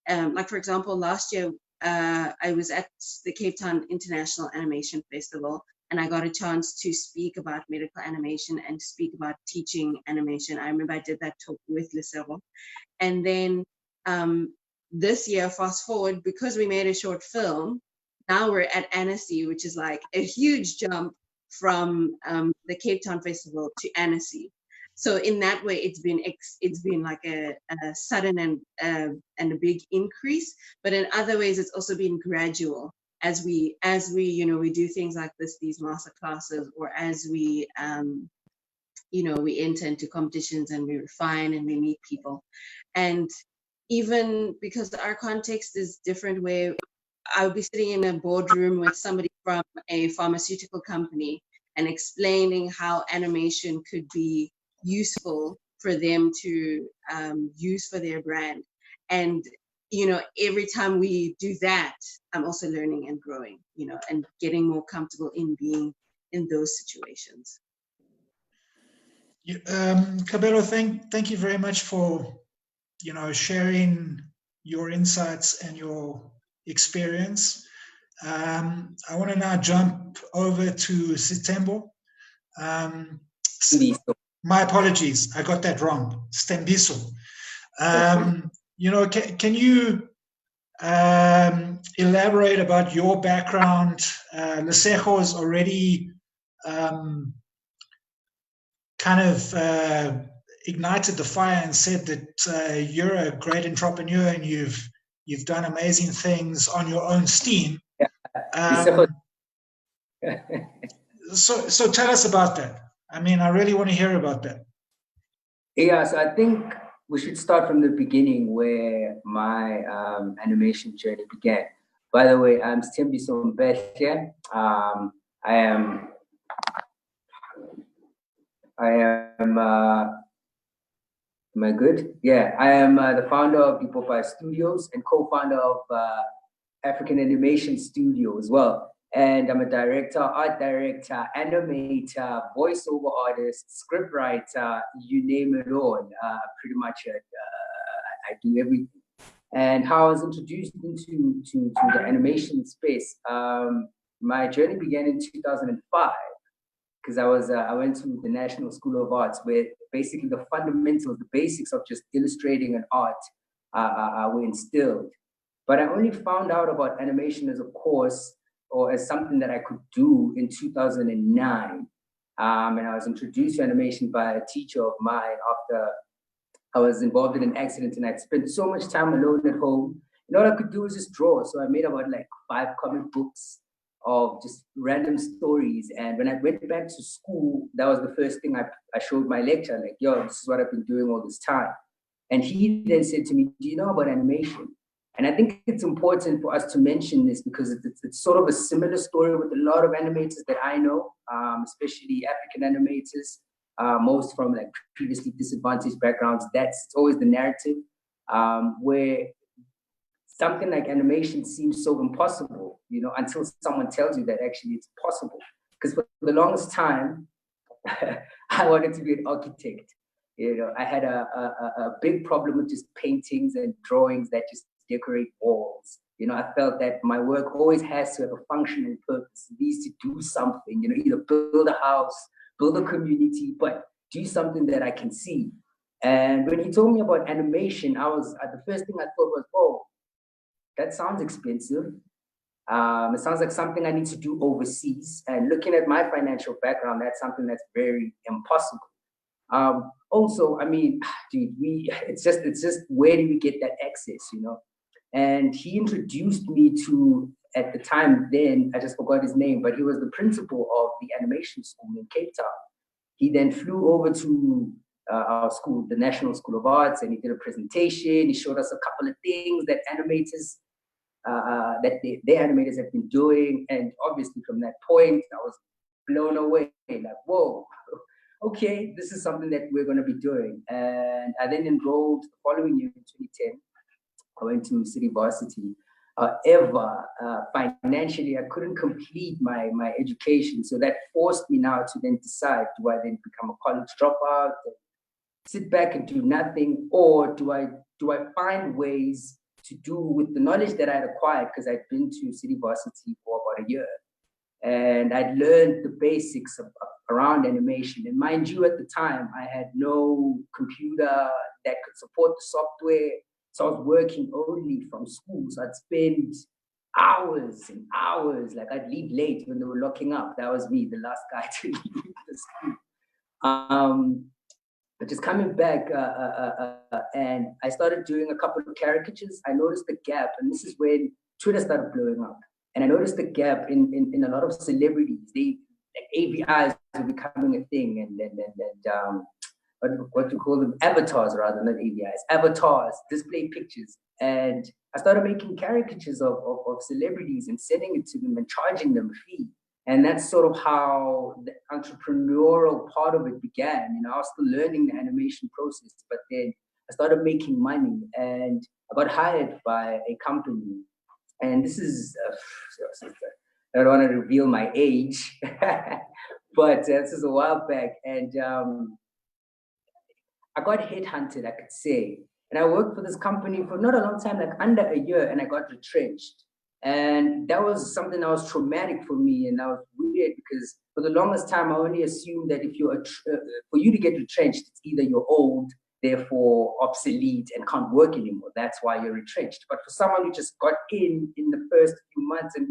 S12: like for example, last year I was at the Cape Town International Animation Festival, and I got a chance to speak about medical animation and speak about teaching animation. I remember I did that talk with Lucero. And then this year, fast forward, because we made a short film, now we're at Annecy, which is like a huge jump from the Cape Town Festival to Annecy. So in that way, it's been like a sudden and a big increase. But in other ways, it's also been gradual as we we do things like this, these master classes, or as we we enter into competitions and we refine and we meet people. And even because our context is different, where I would be sitting in a boardroom with somebody from a pharmaceutical company and explaining how animation could be useful for them to use for their brand. And, every time we do that, I'm also learning and growing, and getting more comfortable in being in those situations.
S10: Kabelo, thank you very much for sharing your insights and your experience. I want to now jump over to Sitembo. My apologies, I got that wrong. Stembiso. Can you elaborate about your background? Lesego has already kind of ignited the fire and said that you're a great entrepreneur and you've done amazing things on your own steam. So tell us about that. I mean, I really want to hear about that.
S13: Yeah, so I think we should start from the beginning where my animation journey began. By the way, I'm Stembiso Mbehle. I am am I good? Yeah, I am the founder of Ipopai Studios and co-founder of African Animation Studio as well. And I'm a director, art director, animator, voiceover artist, scriptwriter, you name it all. Pretty much I do everything. And how I was introduced into the animation space, my journey began in 2005 because I went to the National School of Arts, where basically the fundamentals, the basics of just illustrating and art were instilled. But I only found out about animation as a course or as something that I could do in 2009. And I was introduced to animation by a teacher of mine after I was involved in an accident and I'd spent so much time alone at home. And all I could do was just draw. So I made about like 5 comic books of just random stories. And when I went back to school, that was the first thing I showed my lecturer, like, yo, this is what I've been doing all this time. And he then said to me, do you know about animation? And I think it's important for us to mention this because it's sort of a similar story with a lot of animators that I know, especially African animators, most from like previously disadvantaged backgrounds. That's always the narrative, where something like animation seems so impossible, you know, until someone tells you that actually it's possible. Because for the longest time, I wanted to be an architect. You know, I had a big problem with just paintings and drawings that just decorate walls. You know, I felt that my work always has to have a function and purpose. It needs to do something, you know, either build a house, build a community, but do something that I can see. And when he told me about animation, the first thing I thought was, oh, that sounds expensive. It sounds like something I need to do overseas. And looking at my financial background, that's something that's very impossible. Also, I mean, dude, it's just where do we get that access, you know? And he introduced me to, at the time then, I just forgot his name, but he was the principal of the animation school in Cape Town. He then flew over to our school, the National School of Arts, and he did a presentation. He showed us a couple of things that animators, their animators have been doing. And obviously from that point, I was blown away, like, whoa, okay, this is something that we're gonna be doing. And I then enrolled the following year in 2010. I went to City Varsity. However, financially, I couldn't complete my education. So that forced me now to then decide, do I then become a college dropout, sit back and do nothing, or do I find ways to do with the knowledge that I'd acquired, because I'd been to City Varsity for about a year. And I'd learned the basics around animation. And mind you, at the time, I had no computer that could support the software. So I was working only from school. So I'd spend hours and hours, like I'd leave late when they were locking up. That was me, the last guy to leave the school. But just coming back, and I started doing a couple of caricatures. I noticed the gap, and this is when Twitter started blowing up. And I noticed the gap in a lot of celebrities. Like AVIs were becoming a thing, and what do you call them? Avatars, rather, not AVIs. Avatars, display pictures. And I started making caricatures of celebrities and sending it to them and charging them a fee. And that's sort of how the entrepreneurial part of it began. You know, I was still learning the animation process, but then I started making money, and I got hired by a company. And this is, I don't want to reveal my age, but this is a while back. And I got headhunted, I could say. And I worked for this company for not a long time, like under a year, and I got retrenched. And that was something that was traumatic for me, and that was weird because for the longest time I only assumed that if you're for you to get retrenched, it's either you're old, therefore obsolete, and can't work anymore. That's why you're retrenched. But for someone who just got in the first few months and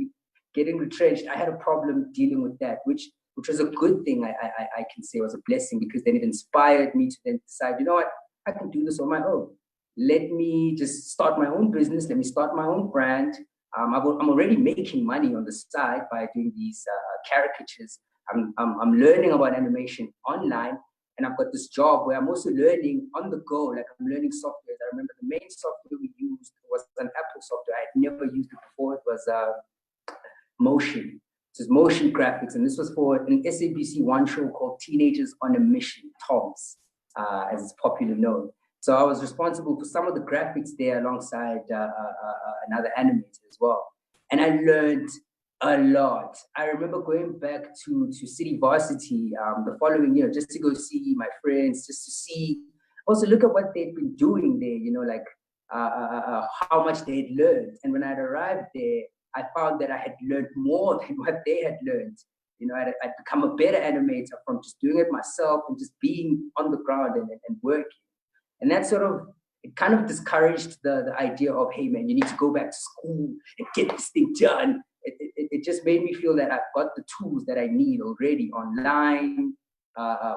S13: getting retrenched, I had a problem dealing with that, which was a good thing. I can say was a blessing, because then it inspired me to then decide, you know what, I can do this on my own. Let me just start my own business. Let me start my own brand. I'm already making money on the side by doing these caricatures. I'm learning about animation online, and I've got this job where I'm also learning on the go. Like, I'm learning software. I remember the main software we used was an Apple software. I had never used it before. It was Motion. It was motion graphics, and this was for an SESSION1 show called Teenagers on a Mission, TOMS, as it's popularly known. So I was responsible for some of the graphics there alongside another animator as well. And I learned a lot. I remember going back to City Varsity the following year just to go see my friends, just to see, also look at what they'd been doing there, you know, like how much they'd learned. And when I'd arrived there, I found that I had learned more than what they had learned. You know, I'd become a better animator from just doing it myself and just being on the ground and working. And that sort of, it kind of discouraged the idea of, hey man, you need to go back to school and get this thing done. It just made me feel that I've got the tools that I need already online,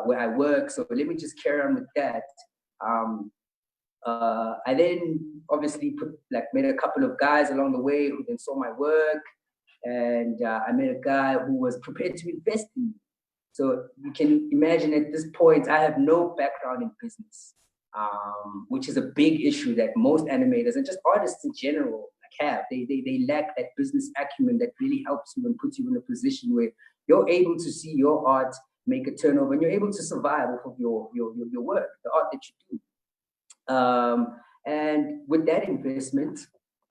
S13: where I work. So let me just carry on with that. I then obviously met a couple of guys along the way who then saw my work. And I met a guy who was prepared to invest in me. So you can imagine at this point, I have no background in business. which is a big issue that most animators and just artists in general have. They lack that business acumen that really helps you and puts you in a position where you're able to see your art make a turnover and you're able to survive off of your work, the art that you do. And with that investment,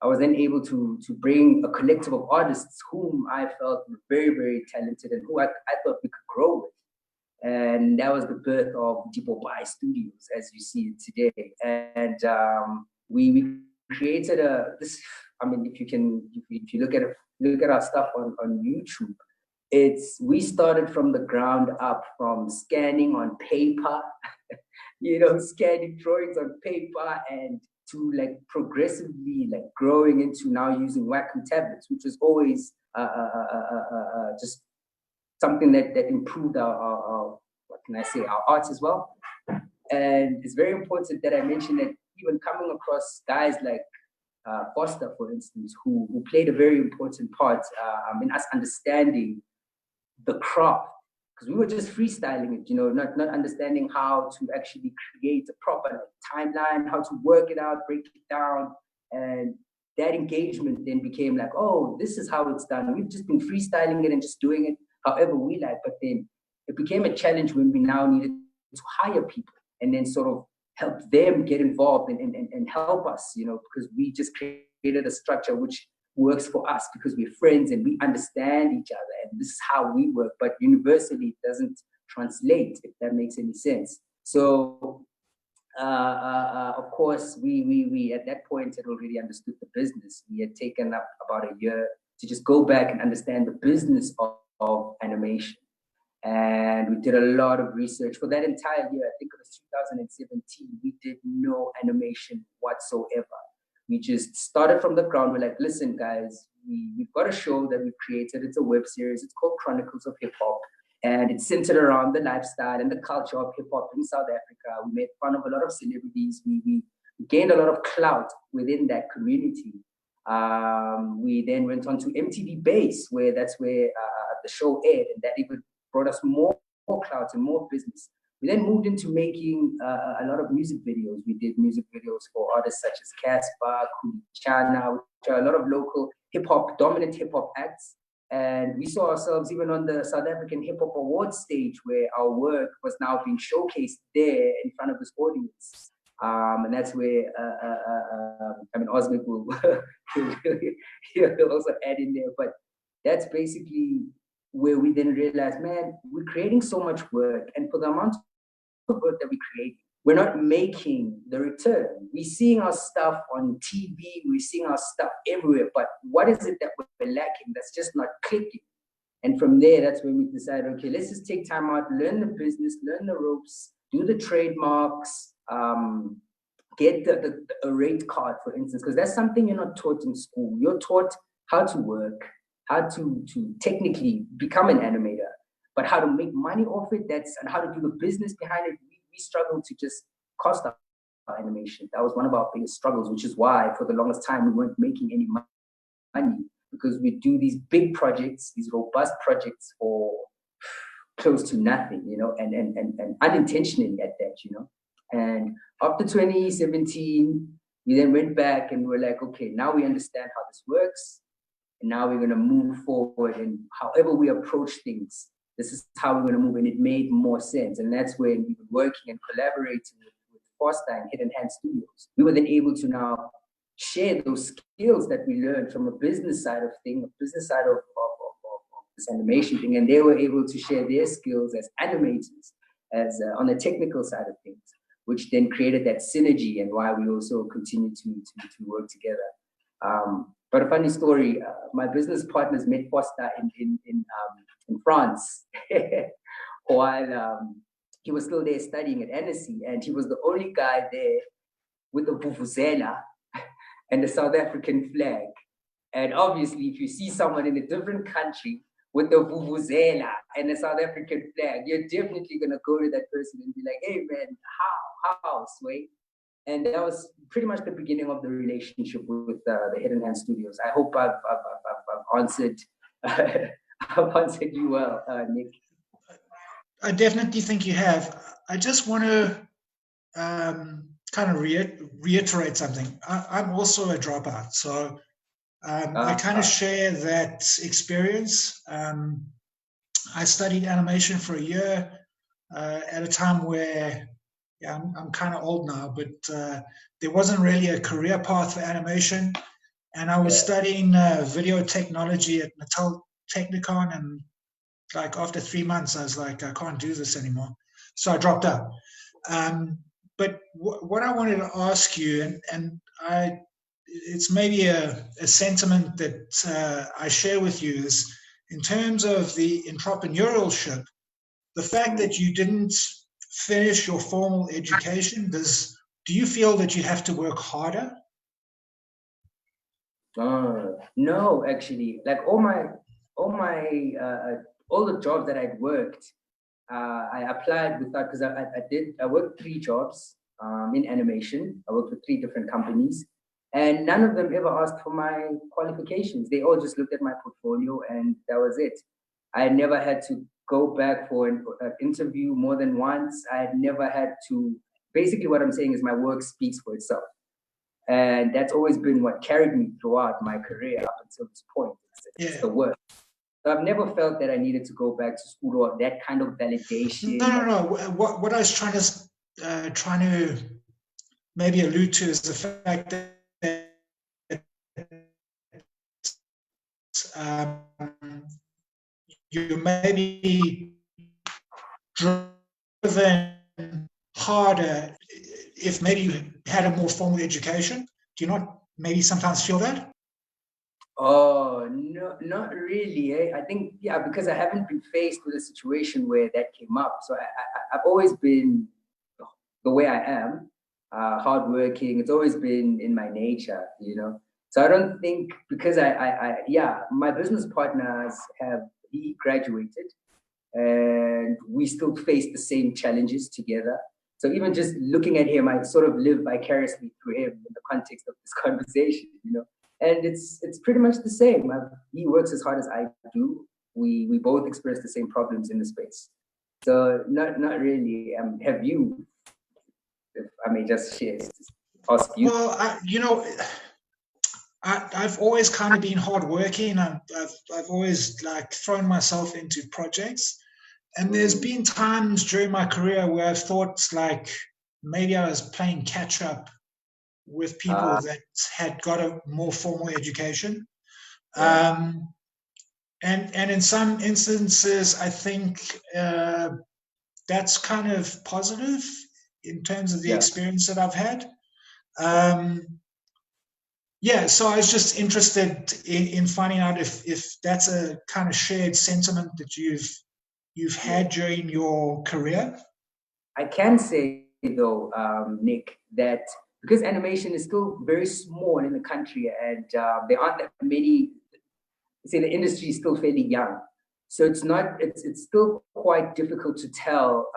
S13: I was then able to bring a collective of artists whom I felt were very, very talented and who I thought we could grow with. And that was the birth of Dipopai Studios, as you see it today. And we created this. I mean, if you look at our stuff on YouTube, we started from the ground up, from scanning on paper, scanning drawings on paper, and to like progressively like growing into now using Wacom tablets, which was always just something that improved our what can I say, our arts as well. And it's very important that I mention that even coming across guys like Foster, for instance, who played a very important part in us understanding the craft, because we were just freestyling it, not understanding how to actually create a proper timeline, how to work it out, break it down. And that engagement then became like, oh, this is how it's done. We've just been freestyling it and just doing it however we like. But then it became a challenge when we now needed to hire people and then sort of help them get involved and help us, because we just created a structure which works for us because we're friends and we understand each other and this is how we work, but universally it doesn't translate, if that makes any sense. So of course we at that point had already understood the business. We had taken up about a year to just go back and understand the business of animation. And we did a lot of research for that entire year. I think it was 2017. We did no animation whatsoever. We just started from the ground. We're like, listen, guys, we've got a show that we've created. It's a web series. It's called Chronicles of Hip Hop. And it's centered around the lifestyle and the culture of hip hop in South Africa. We made fun of a lot of celebrities. We gained a lot of clout within that community. We then went on to MTV Base, where that's where the show aired, and that even brought us more clout and more business. We then moved into making a lot of music videos. We did music videos for artists such as Casper, Kulichana, which are a lot of local dominant hip hop acts. And we saw ourselves even on the South African Hip Hop Awards stage, where our work was now being showcased there in front of this audience. And that's where, Osmic will he'll also add in there. But that's basically where we then realized, man, we're creating so much work, and for the amount of work that we create, we're not making the return. We're seeing our stuff on TV, we're seeing our stuff everywhere, but what is it that we're lacking that's just not clicking? And from there, that's when we decided, okay, let's just take time out, learn the business, learn the ropes, do the trademarks, get a rate card, for instance, because that's something you're not taught in school. You're taught how to work, how to technically become an animator, but how to make money off it, and how to do the business behind it. We struggled to just cost our animation. That was one of our biggest struggles, which is why for the longest time we weren't making any money, because we do these big projects, these robust projects for close to nothing, and unintentionally at that, And after 2017, we then went back and we're like, okay, now we understand how this works. And now we're going to move forward, and however we approach things, this is how we're going to move. And it made more sense. And that's when we were working and collaborating with Foster and Hidden Hand Studios. We were then able to now share those skills that we learned from a business side of things, a business side of this animation thing. And they were able to share their skills as animators, as on the technical side of things, which then created that synergy, and why we also continue to work together. But a funny story, my business partners met Foster in France while he was still there studying at Annecy, and he was the only guy there with a vuvuzela and the South African flag. And obviously, if you see someone in a different country with the vuvuzela and the South African flag, you're definitely gonna go to that person and be like, "Hey man, how, Sway?" And that was pretty much the beginning of the relationship with the Hidden Hand Studios. I hope I've answered I've answered you well, Nick.
S10: I definitely think you have. I just want to kind of reiterate something. I'm also a dropout, so I kind of share that experience. I studied animation for a year at a time where, yeah, I'm kind of old now, but there wasn't really a career path for animation. And I was studying video technology at Natal Technicon, and like after 3 months, I was like, I can't do this anymore. So I dropped out. But what I wanted to ask you, and it's maybe a sentiment that I share with you, is in terms of the entrepreneurship, the fact that you didn't finish your formal education, do you feel that you have to work harder?
S13: No, actually, like all the jobs that I'd worked, I applied without, because I worked 3 jobs in animation. I worked with 3 different companies, and none of them ever asked for my qualifications. They all just looked at my portfolio, and that was it. I never had to go back for an interview more than once. I had never had to. Basically, what I'm saying is my work speaks for itself. And that's always been what carried me throughout my career up until this point. It's the work. So I've never felt that I needed to go back to school or that kind of validation.
S10: No. What I was trying to maybe allude to is the fact that you maybe driven harder if maybe you had a more formal education. Do you not maybe sometimes feel that?
S13: Oh, no, not really. I think, because I haven't been faced with a situation where that came up. So I've always been the way I am, hardworking. It's always been in my nature, So I don't think, because my business partners he graduated, and we still face the same challenges together. So even just looking at him, I sort of live vicariously through him in the context of this conversation, And it's pretty much the same. He works as hard as I do. We both experience the same problems in the space. So not really. Have you, if I may just share, ask you?
S10: Well, I've always kind of been hardworking. I've always like thrown myself into projects. And there's been times during my career where I've thought like maybe I was playing catch up with people that had got a more formal education. And in some instances, I think that's kind of positive in terms of the experience that I've had. So I was just interested in finding out if that's a kind of shared sentiment that you've had during your career.
S13: I can say though, Nick, that because animation is still very small in the country, and there aren't that many. Say the industry is still fairly young, so it's still quite difficult to tell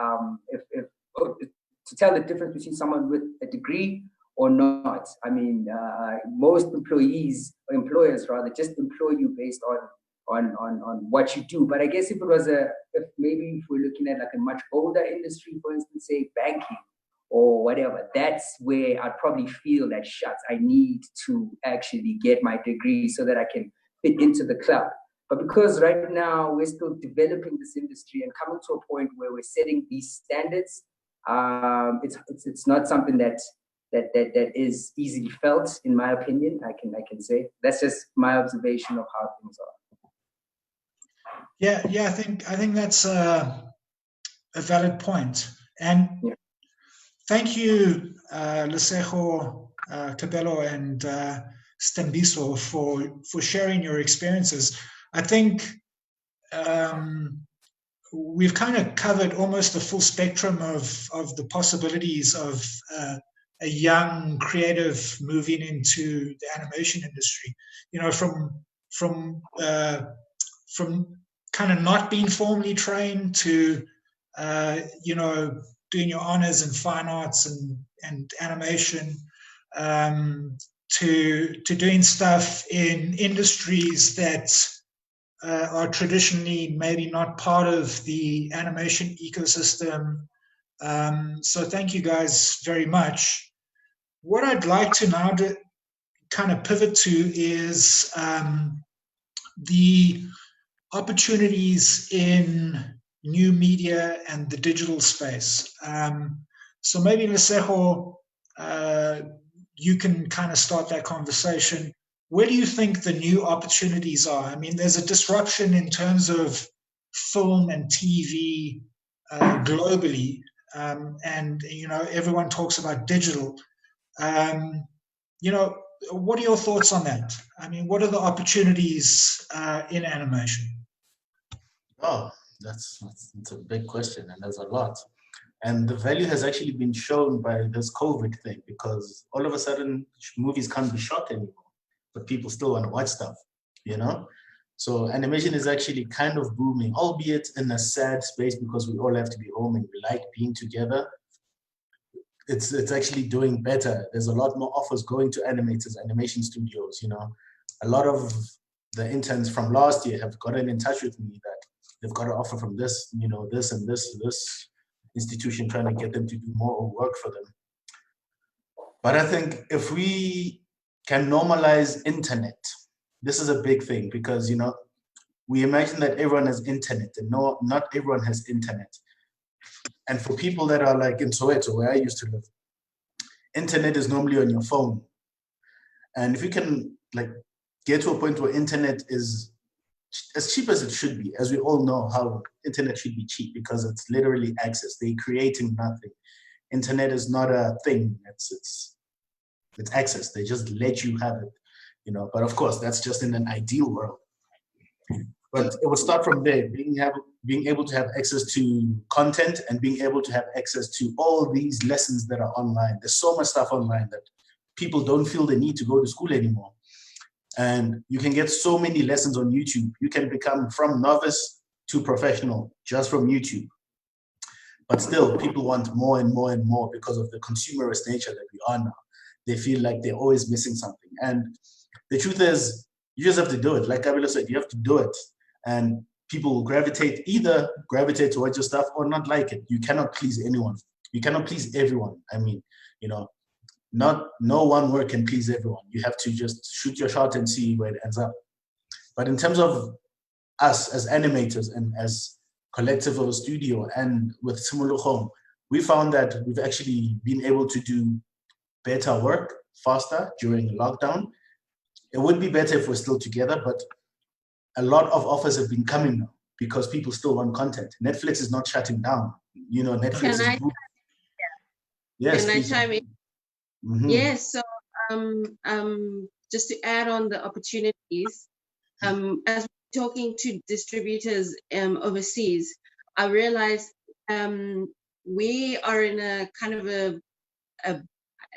S13: to tell the difference between someone with a degree or not. I mean, most employers rather just employ you based on what you do. But I guess if maybe if we're looking at like a much older industry, for instance, say banking or whatever, that's where I'd probably feel that shucks, I need to actually get my degree so that I can fit into the club. But because right now we're still developing this industry and coming to a point where we're setting these standards, it's not something that is easily felt, in my opinion. I can say that's just my observation of how things are.
S10: I think that's a valid point. And thank you, Lesego, Cabello, and Stembiso for sharing your experiences. I think we've kind of covered almost the full spectrum of the possibilities of a young creative moving into the animation industry. From kind of not being formally trained to doing your honors in fine arts and animation, to doing stuff in industries that are traditionally maybe not part of the animation ecosystem. So thank you guys very much. what I'd like to now kind of pivot to is the opportunities in new media and the digital space. So maybe Lesejo, you can kind of start that conversation. Where do you think the new opportunities are? I mean, there's a disruption in terms of film and TV globally, and everyone talks about digital. What are your thoughts on that? I mean, what are the opportunities in animation?
S11: Oh, that's a big question, and there's a lot. And the value has actually been shown by this COVID thing, because all of a sudden movies can't be shot anymore, but people still want to watch stuff, you know? So animation is actually kind of booming, albeit in a sad space because we all have to be home and we like being together. It's actually doing better. There's a lot more offers going to animators, animation studios, you know. A lot of the interns from last year have gotten in touch with me that they've got an offer from this, this and this institution, trying to get them to do more work for them. But I think if we can normalize internet, this is a big thing, because, we imagine that everyone has internet, and no, not everyone has internet. And for people that are like in Soweto, where I used to live, internet is normally on your phone. And if you can get to a point where internet is as cheap as it should be, as we all know how internet should be cheap, because it's literally access. They're creating nothing. Internet is not a thing. It's access. They just let you have it, But of course, that's just in an ideal world. But it would start from there, being able to have access to content and being able to have access to all these lessons that are online. There's so much stuff online that people don't feel the need to go to school anymore. And you can get so many lessons on YouTube. You can become from novice to professional just from YouTube. But still, people want more and more and more because of the consumerist nature that we are now. They feel like they're always missing something. And the truth is, you just have to do it. Like Kabila said, you have to do it. And people will either gravitate towards your stuff or not like it. You cannot please anyone. You cannot please everyone. I mean, no one work can please everyone. You have to just shoot your shot and see where it ends up. But in terms of us as animators and as collective of a studio and with Simulu Home, we found that we've actually been able to do better work faster during lockdown. It would be better if we're still together, but a lot of offers have been coming now because people still want content. Netflix is not shutting down. Netflix is booming. Yes,
S12: can I chime in?
S11: Mm-hmm.
S12: Yes, so just to add on the opportunities, as we're talking to distributors overseas, I realized we are in a kind of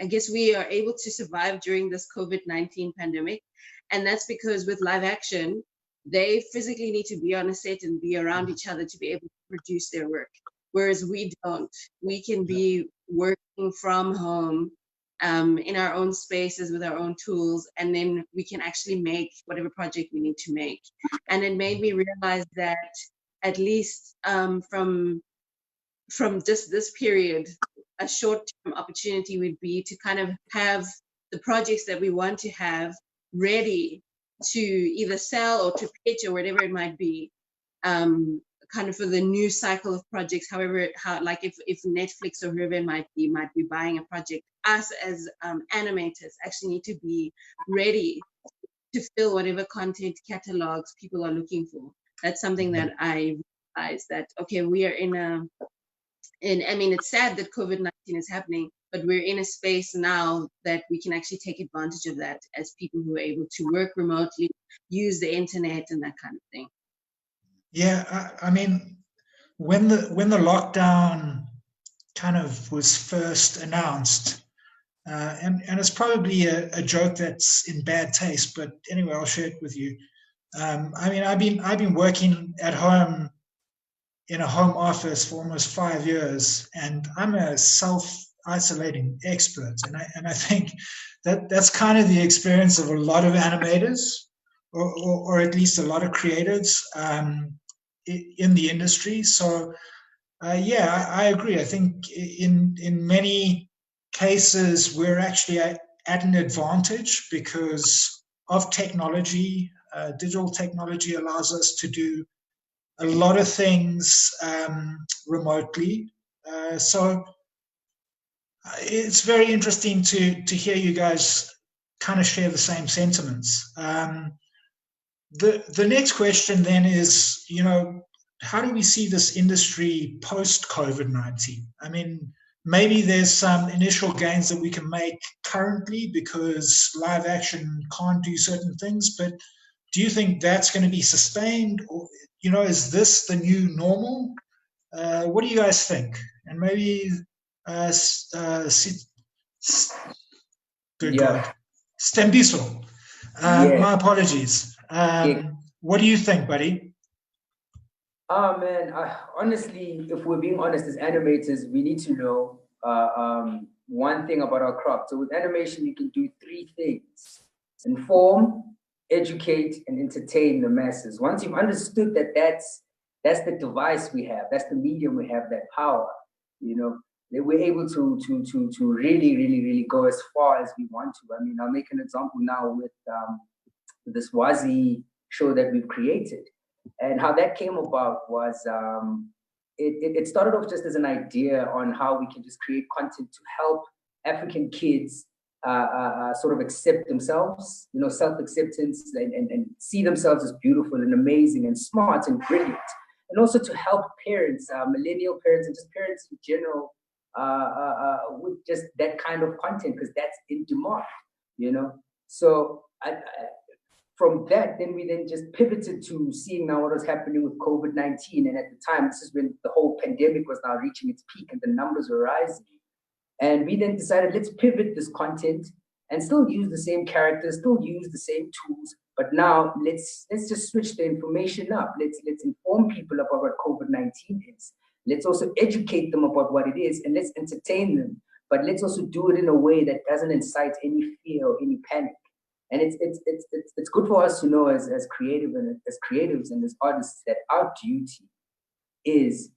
S12: I guess we are able to survive during this COVID-19 pandemic. And that's because with live action, they physically need to be on a set and be around each other to be able to produce their work. Whereas we don't. We can be working from home in our own spaces with our own tools, and then we can actually make whatever project we need to make. And it made me realize that at least from just this period, a short-term opportunity would be to kind of have the projects that we want to have ready to either sell or to pitch or whatever it might be, kind of for the new cycle of projects. However, if Netflix or whoever it might be buying a project, us as animators actually need to be ready to fill whatever content catalogs people are looking for. That's something that I realized that, okay, we are I mean, it's sad that COVID-19 is happening, but we're in a space now that we can actually take advantage of that as people who are able to work remotely, use the internet and that kind of thing.
S10: Yeah, I mean, when the lockdown kind of was first announced, and it's probably a joke that's in bad taste, but anyway, I'll share it with you. I mean, I've been working at home in a home office for almost 5 years, and I'm a self-isolating expert, and I think that's kind of the experience of a lot of animators, or at least a lot of creatives in the industry. So yeah, I agree. I think in many cases we're actually at an advantage because of technology. Digital technology allows us to do a lot of things remotely. So it's very interesting to hear you guys kind of share the same sentiments. The next question then is, how do we see this industry post COVID-19? I mean, maybe there's some initial gains that we can make currently because live action can't do certain things, but do you think that's going to be sustained, or is this the new normal? What do you guys think? And maybe good God, Stembiso. My apologies. What do you think, buddy?
S13: Oh man, honestly, if we're being honest as animators, we need to know one thing about our craft. So with animation, you can do three things: inform, educate, and entertain the masses. Once you've understood that that's the device we have, that's the medium we have, that power, that we're able to really, really, really go as far as we want to. I mean, I'll make an example now with this Wazi show that we've created. And how that came about was it started off just as an idea on how we can just create content to help African kids sort of accept themselves, self-acceptance, and see themselves as beautiful and amazing and smart and brilliant. And also to help parents, millennial parents, and just parents in general with just that kind of content, because that's in demand, So from that, then we just pivoted to seeing now what was happening with COVID-19. And at the time, this is when the whole pandemic was now reaching its peak and the numbers were rising. And we then decided, let's pivot this content and still use the same characters, still use the same tools, but now let's just switch the information up. Let's inform people about what COVID-19 is. Let's also educate them about what it is, and let's entertain them. But let's also do it in a way that doesn't incite any fear or any panic. And it's good for us to know as creatives and as artists that our duty is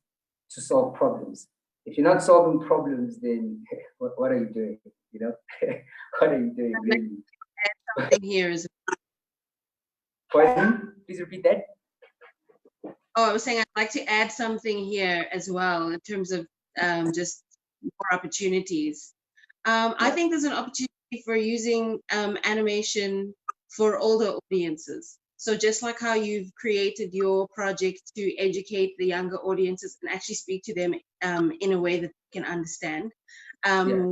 S13: to solve problems. If you're not solving problems, then what are you doing? What are you doing really?
S12: Something here is.
S13: Pardon? Please repeat that.
S12: Oh, I was saying I'd like to add something here as well in terms of just more opportunities. I think there's an opportunity for using animation for older audiences. So just like how you've created your project to educate the younger audiences and actually speak to them in a way that they can understand,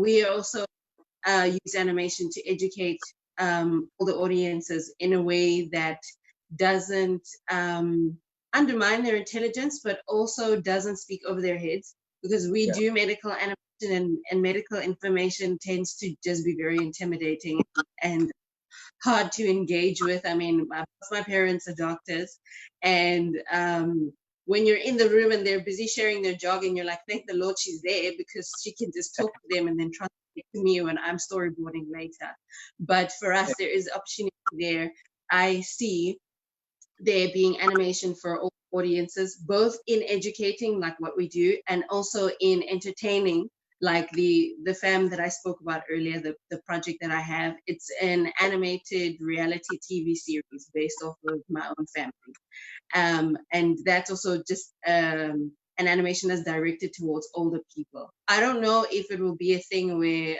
S12: we also use animation to educate older audiences in a way that doesn't undermine their intelligence, but also doesn't speak over their heads, because we do medical animation, and medical information tends to just be very intimidating and hard to engage with. I mean, my parents are doctors, and when you're in the room and they're busy sharing their jogging, you're like, thank the Lord she's there, because she can just talk to them and then translate to me when I'm storyboarding later. But for us, there is opportunity there. I see there being animation for all audiences, both in educating, like what we do, and also in entertaining, like the fam that I spoke about earlier, the project that I have. It's an animated reality TV series based off of my own family. And that's also just an animation that's directed towards older people. I don't know if it will be a thing where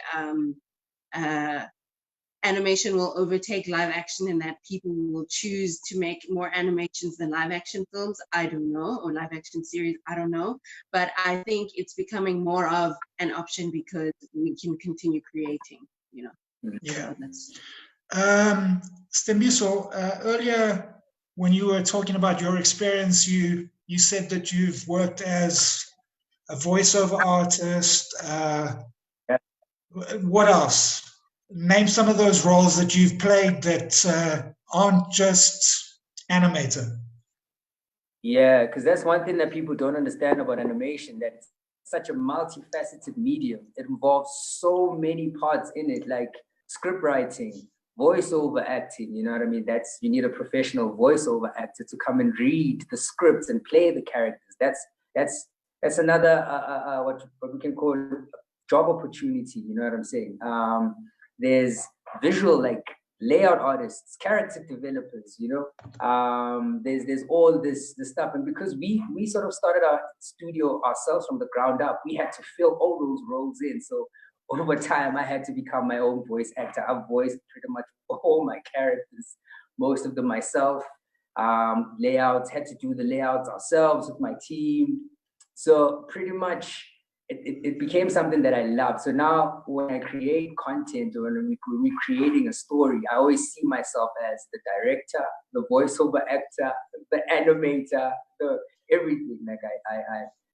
S12: animation will overtake live action and that people will choose to make more animations than live action films. I don't know, or live action series, I don't know. But I think it's becoming more of an option because we can continue creating,
S10: Yeah.
S12: So
S10: Stembiso, earlier when you were talking about your experience, you said that you've worked as a voiceover artist. What else? Name some of those roles that you've played that aren't just animator.
S13: Yeah, because that's one thing that people don't understand about animation, that it's such a multifaceted medium. It involves so many parts in it, like script writing, voiceover acting, you know what I mean? You need a professional voiceover actor to come and read the scripts and play the characters. That's another what we can call job opportunity. You know what I'm saying? There's visual, like layout artists, character developers. You know, there's all this stuff, and because we sort of started our studio ourselves from the ground up, we had to fill all those roles in. So over time, I had to become my own voice actor. I've voiced pretty much all my characters, most of them myself. Layouts, had to do the layouts ourselves with my team. So pretty much it became something that I love. So now when I create content or when we're creating a story, I always see myself as the director, the voiceover actor, the animator, the everything. Like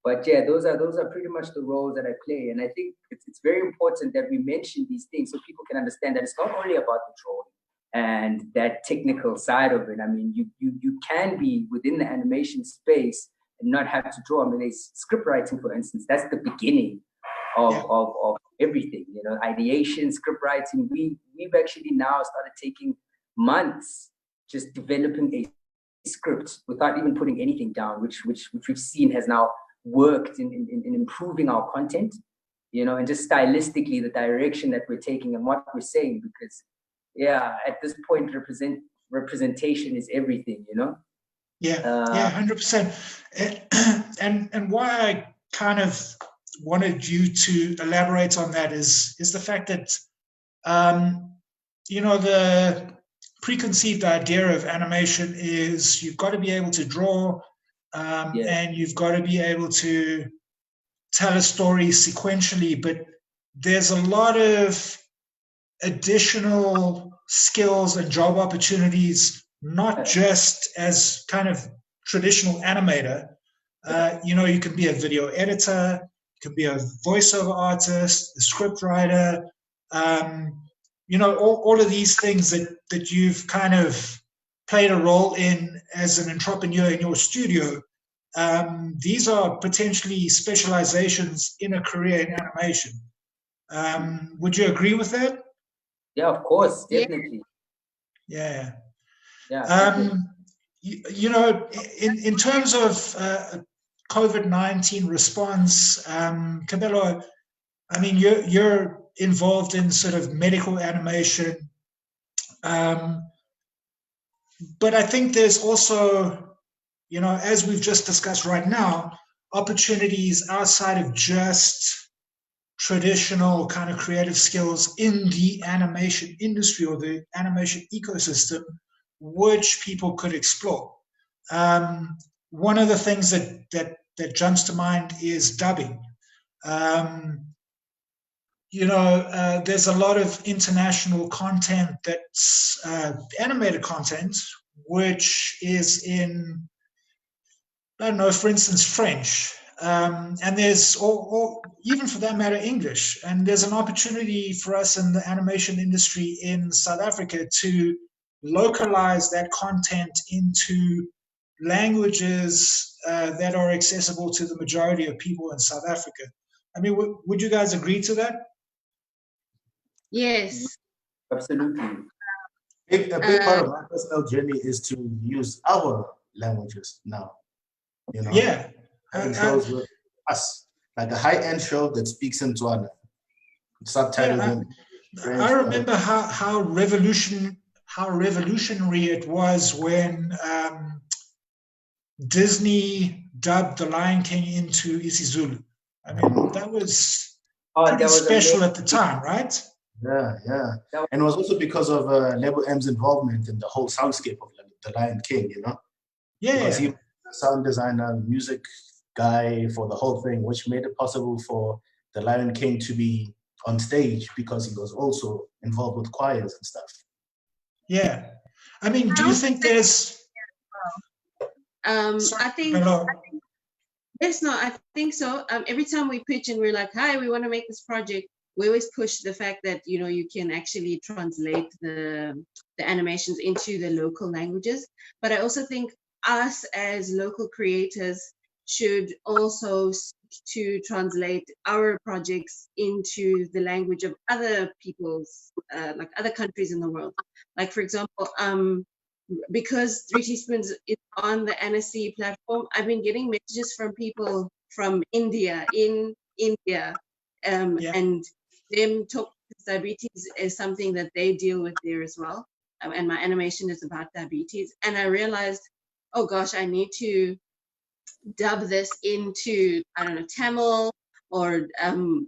S13: but yeah, those are pretty much the roles that I play. And I think it's very important that we mention these things so people can understand that it's not only about the drawing and that technical side of it. I mean, you can be within the animation space and not have to draw. I mean, there's script writing, for instance. That's the beginning of everything. You know, ideation, script writing. We've actually now started taking months just developing a script without even putting anything down, which we've seen has now worked in improving our content. You know, and just stylistically the direction that we're taking and what we're saying, because yeah, at this point, representation is everything, you know?
S10: Yeah, 100%. And why I kind of wanted you to elaborate on that is the fact that, you know, the preconceived idea of animation is you've got to be able to draw and you've got to be able to tell a story sequentially, but there's a lot of additional skills and job opportunities, not just as kind of traditional animator. You know, you can be a video editor, you can be a voiceover artist, a script writer, you know, all of these things that you've kind of played a role in as an entrepreneur in your studio. These are potentially specializations in a career in animation. Would you agree with that?
S13: Yeah, of course, definitely.
S10: Yeah.
S13: Yeah.
S10: You know, in terms of COVID-19 response, Cabello, I mean, you're involved in sort of medical animation, but I think there's also, you know, as we've just discussed right now, opportunities outside of just traditional kind of creative skills in the animation industry or the animation ecosystem, which people could explore. One of the things that jumps to mind is dubbing. You know, there's a lot of international content that's animated content, which is in, I don't know, for instance, French. And there's, or even for that matter, English. And there's an opportunity for us in the animation industry in South Africa to localize that content into languages that are accessible to the majority of people in South Africa. I mean, would you guys agree to that?
S12: Yes.
S13: Absolutely.
S11: A big part of my personal journey is to use our languages now. You know?
S10: Yeah.
S11: Having shows with us, like a high-end show that speaks in Tswana, subtitled in French.
S10: I remember how revolutionary it was when Disney dubbed The Lion King into isiZulu. I mean, that was pretty special at the time, right?
S11: Yeah. And it was also because of Lebo M's involvement in the whole soundscape of The Lion King, you know?
S10: Yeah.
S11: Because he was a sound designer, music guy for the whole thing, which made it possible for The Lion King to be on stage because he was also involved with choirs and stuff.
S10: Yeah. I mean, do you think there's...
S12: I think so. Every time we pitch and we're like, hi, we want to make this project, we always push the fact that, you know, you can actually translate the animations into the local languages. But I also think us as local creators should also seek to translate our projects into the language of other people's, like other countries in the world. Like, for example, because 3 Teaspoons is on the NSC platform, I've been getting messages from people from India, and them talking diabetes is something that they deal with there as well. And my animation is about diabetes. And I realized, oh gosh, I need to dub this into, I don't know, Tamil or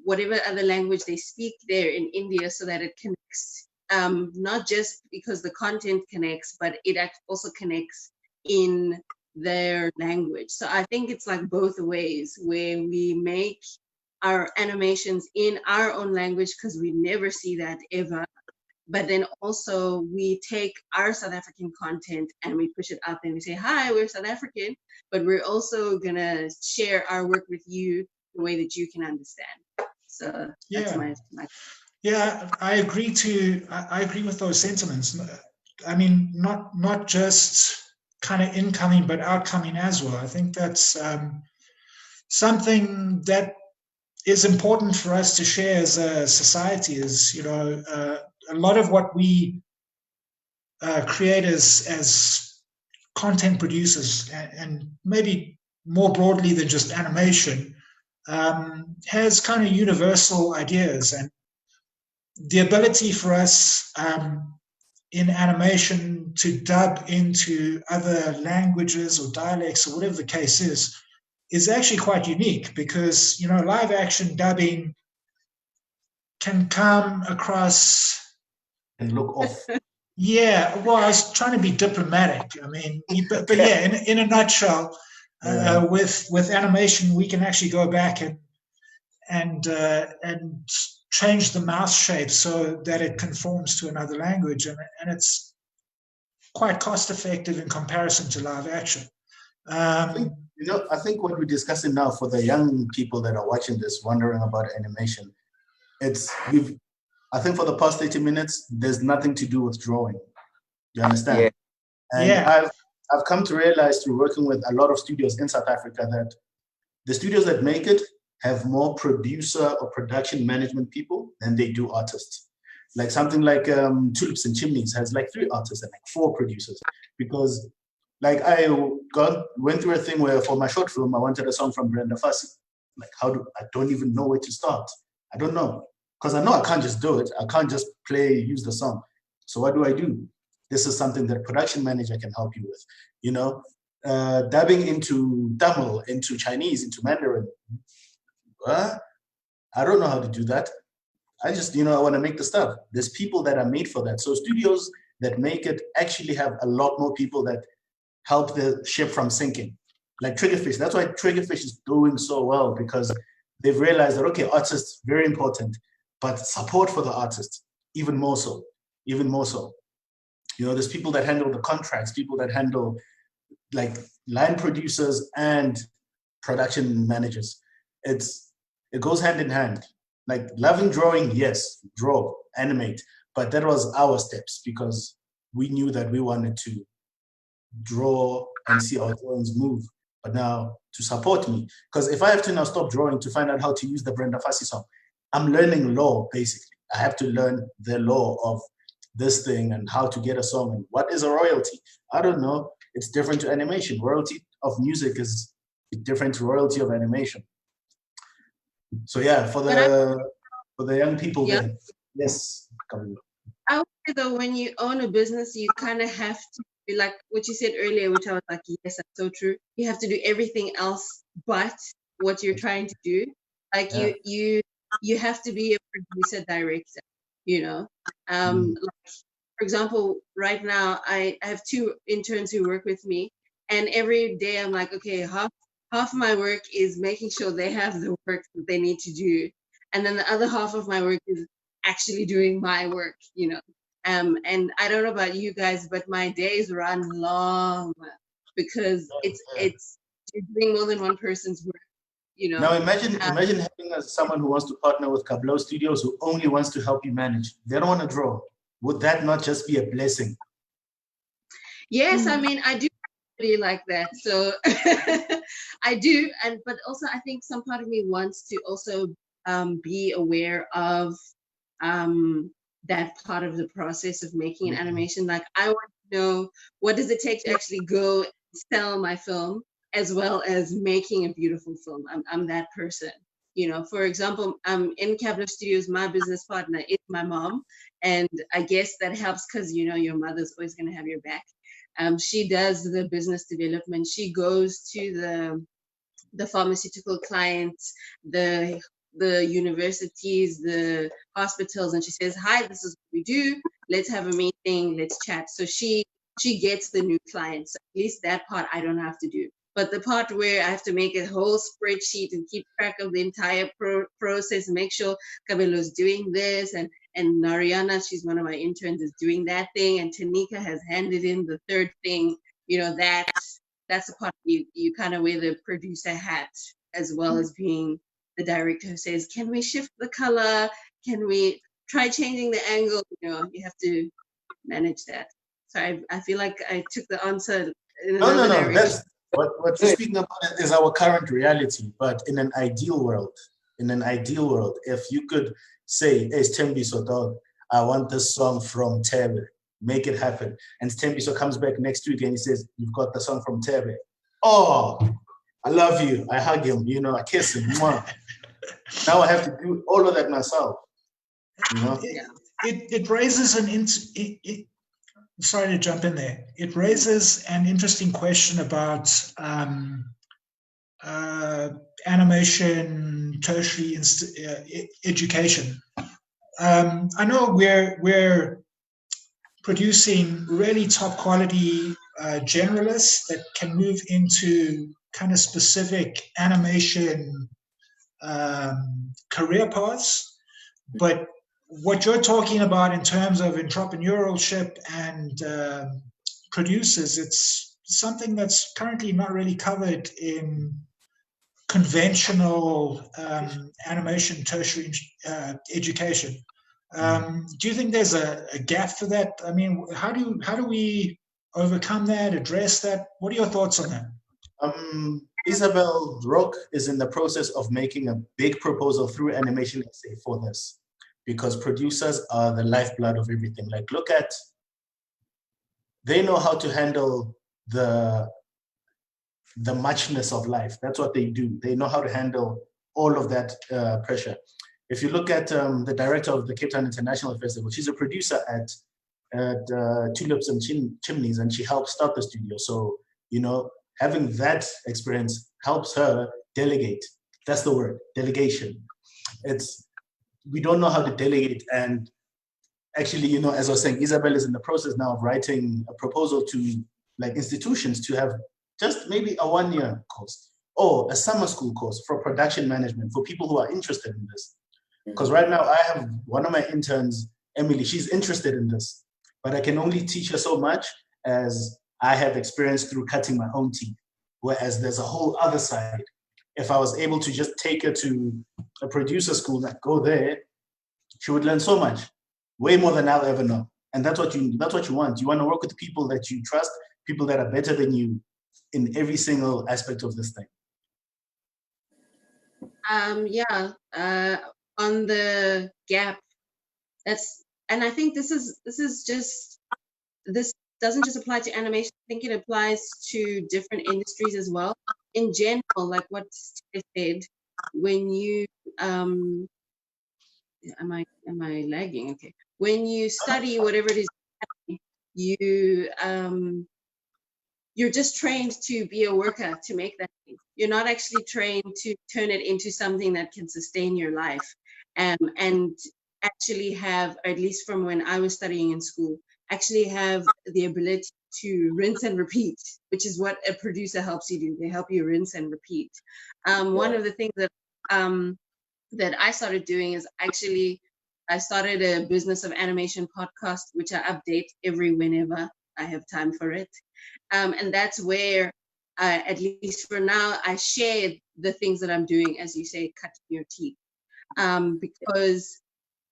S12: whatever other language they speak there in India, so that it connects, not just because the content connects, but it also connects in their language. So I think it's like both ways, where we make our animations in our own language because we never see that ever, but then also we take our South African content and we push it out there and we say, hi, we're South African, but we're also gonna share our work with you the way that you can understand. So that's my
S10: Yeah, I agree with those sentiments. I mean, not just kind of incoming, but outcoming as well. I think that's something that is important for us to share as a society. Is, you know, a lot of what we create as content producers, and maybe more broadly than just animation, has kind of universal ideas, and the ability for us in animation to dub into other languages or dialects or whatever the case is actually quite unique, because, you know, live action dubbing can come across
S11: and look off.
S10: Yeah, well, I was trying to be diplomatic. I mean, but yeah, in a nutshell, with animation, we can actually go back and change the mouth shape so that it conforms to another language, and it's quite cost effective in comparison to live action.
S11: I think what we're discussing now, for the young people that are watching this, wondering about animation, I think for the past 30 minutes, there's nothing to do with drawing. You understand?
S10: Yeah.
S11: And I've come to realize through working with a lot of studios in South Africa that the studios that make it have more producer or production management people than they do artists. Like something like Tulips and Chimneys has like 3 artists and like 4 producers. Because like I went through a thing where for my short film, I wanted a song from Brenda Fassie. Like I don't even know where to start. I don't know. Because I know I can't just do it. I can't just use the song. So what do? This is something that a production manager can help you with. You know, dubbing into Tamil, into Chinese, into Mandarin. I don't know how to do that. I just, I want to make the stuff. There's people that are made for that. So studios that make it actually have a lot more people that help the ship from sinking. Like Triggerfish. That's why Triggerfish is doing so well, because they've realized that, okay, artists, very important, but support for the artist, even more so. You know, there's people that handle the contracts, people that handle like line producers and production managers. It goes hand in hand. Like loving drawing, yes, draw, animate, but that was our steps, because we knew that we wanted to draw and see our drawings move. But now to support me, because if I have to now stop drawing to find out how to use the Brenda Fassie song, I'm learning law, basically. I have to learn the law of this thing and how to get a song and what is a royalty. I don't know. It's different to animation. Royalty of music is different to royalty of animation. So yeah, for the young people there, yes.
S12: I would say though, when you own a business, you kind of have to be like what you said earlier, which I was like, yes, that's so true. You have to do everything else but what you're trying to do. Like you have to be a producer, director, you know. Like, for example, right now I have 2 interns who work with me, and every day I'm like, okay, half my work is making sure they have the work that they need to do, and then the other half of my work is actually doing my work, you know. And I don't know about you guys, but my days run long because it's you're doing more than one person's work, you know.
S11: Now imagine having someone who wants to partner with Kablo Studios who only wants to help you manage. They don't want to draw. Would that not just be a blessing?
S12: Yes, I mean, I do really like that. So I do, but also I think some part of me wants to also be aware of that part of the process of making an animation. Like, I want to know, what does it take to actually go and sell my film, as well as making a beautiful film. I'm that person, For example, in Cablo Studios, my business partner is my mom, and I guess that helps because your mother's always going to have your back. She does the business development. She goes to the pharmaceutical clients, the universities, the hospitals, and she says, "Hi, this is what we do. Let's have a meeting. Let's chat." So she gets the new clients. At least that part I don't have to do. But the part where I have to make a whole spreadsheet and keep track of the entire process, and make sure Kabelo's doing this, and Nariana, she's one of my interns, is doing that thing, and Tanika has handed in the third thing. That's the part you kind of wear the producer hat, as well as being the director who says, "Can we shift the color? Can we try changing the angle?" You have to manage that. So I feel like I took the answer in another direction.
S11: That's what you're speaking about is our current reality. But in an ideal world, if you could say, "Hey, Tembiso, dog, I want this song from Tebe, make it happen," and Tembiso comes back next week and he says, "You've got the song from Tebe." Oh, I love you. I hug him. I kiss him. Mwah. Now I have to do all of that myself.
S10: It raises sorry to jump in there. It raises an interesting question about animation tertiary education. I know we're producing really top quality generalists that can move into kind of specific animation career paths, but what you're talking about in terms of entrepreneurship and producers, it's something that's currently not really covered in conventional animation tertiary education. Do you think there's a gap for that? I mean, how do we overcome that, address that? What are your thoughts on that?
S11: Isabel Roque is in the process of making a big proposal through Animation SA for this, because producers are the lifeblood of everything. Like, they know how to handle the muchness of life. That's what they do. They know how to handle all of that pressure. If you look at the director of the Cape Town International Festival, she's a producer at Tulips and Chimneys, and she helped start the studio. So, having that experience helps her delegate. That's the word, delegation. We don't know how to delegate. And actually, as I was saying, Isabel is in the process now of writing a proposal to institutions to have just maybe a 1-year course or a summer school course for production management for people who are interested in this. Because right now I have one of my interns, Emily, she's interested in this, but I can only teach her so much as I have experience through cutting my own teeth. Whereas there's a whole other side. If I was able to just take her to a producer school, go there, she would learn so much, way more than I'll ever know. And that's what you want. You want to work with people that you trust, people that are better than you in every single aspect of this thing.
S12: On the gap, and I think this doesn't just apply to animation. I think it applies to different industries as well. In general, like what Steve said, when you am I lagging? Okay. When you study whatever it is, you're just trained to be a worker, to make that thing. You're not actually trained to turn it into something that can sustain your life. And actually have, at least from when I was studying in school, actually have the ability to rinse and repeat, which is what a producer helps you do. They help you rinse and repeat. One of the things that I started doing is I started a business of animation podcast, which I update whenever I have time for it. And that's where, at least for now, I share the things that I'm doing, as you say, cutting your teeth. Because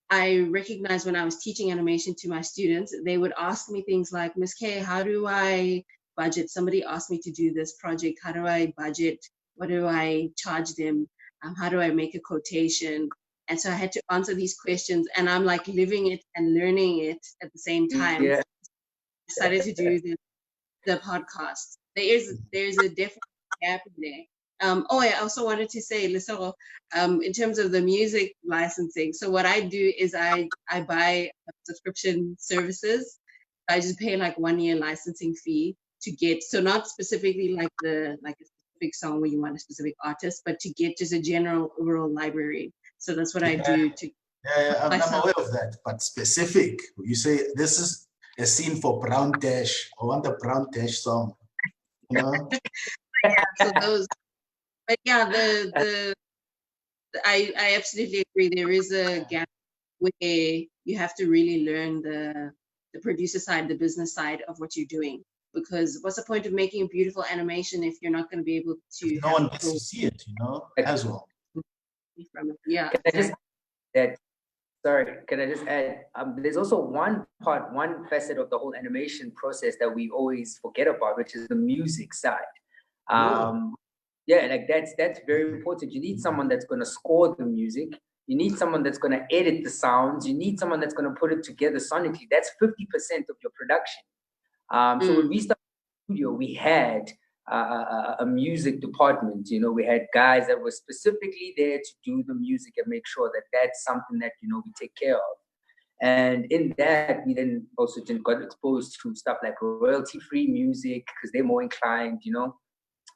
S12: I recognized when I was teaching animation to my students, they would ask me things like, "Ms. K, how do I budget? Somebody asked me to do this project. How do I budget? What do I charge them? How do I make a quotation?" And so I had to answer these questions, and I'm like living it and learning it at the same time.
S13: Yeah.
S12: I started to do the podcast. There's a different gap in there. I also wanted to say, Lisoro, in terms of the music licensing. So what I do is I buy subscription services. I just pay like 1 year licensing fee to get, so not specifically like a specific song where you want a specific artist, but to get just a general overall library. So that's what I do to.
S11: I'm aware of that, but specific. You say this is a scene for Brown Dash. I want the Brown Dash song. You know?
S12: So those, but yeah, I absolutely agree. There is a gap where you have to really learn the producer side, the business side of what you're doing. Because what's the point of making a beautiful animation if you're not going to be able to?
S11: No one gets to see it, as well.
S12: From it. Yeah.
S13: Can I just add? There's also one facet of the whole animation process that we always forget about, which is the music side. Yeah, like that's very important. You need someone that's going to score the music. You need someone that's going to edit the sounds. You need someone that's going to put it together sonically. That's 50% of your production. So when we started the studio, we had a music department. We had guys that were specifically there to do the music and make sure that that's something that we take care of. And in that, we then also got exposed to stuff like royalty-free music because they're more inclined,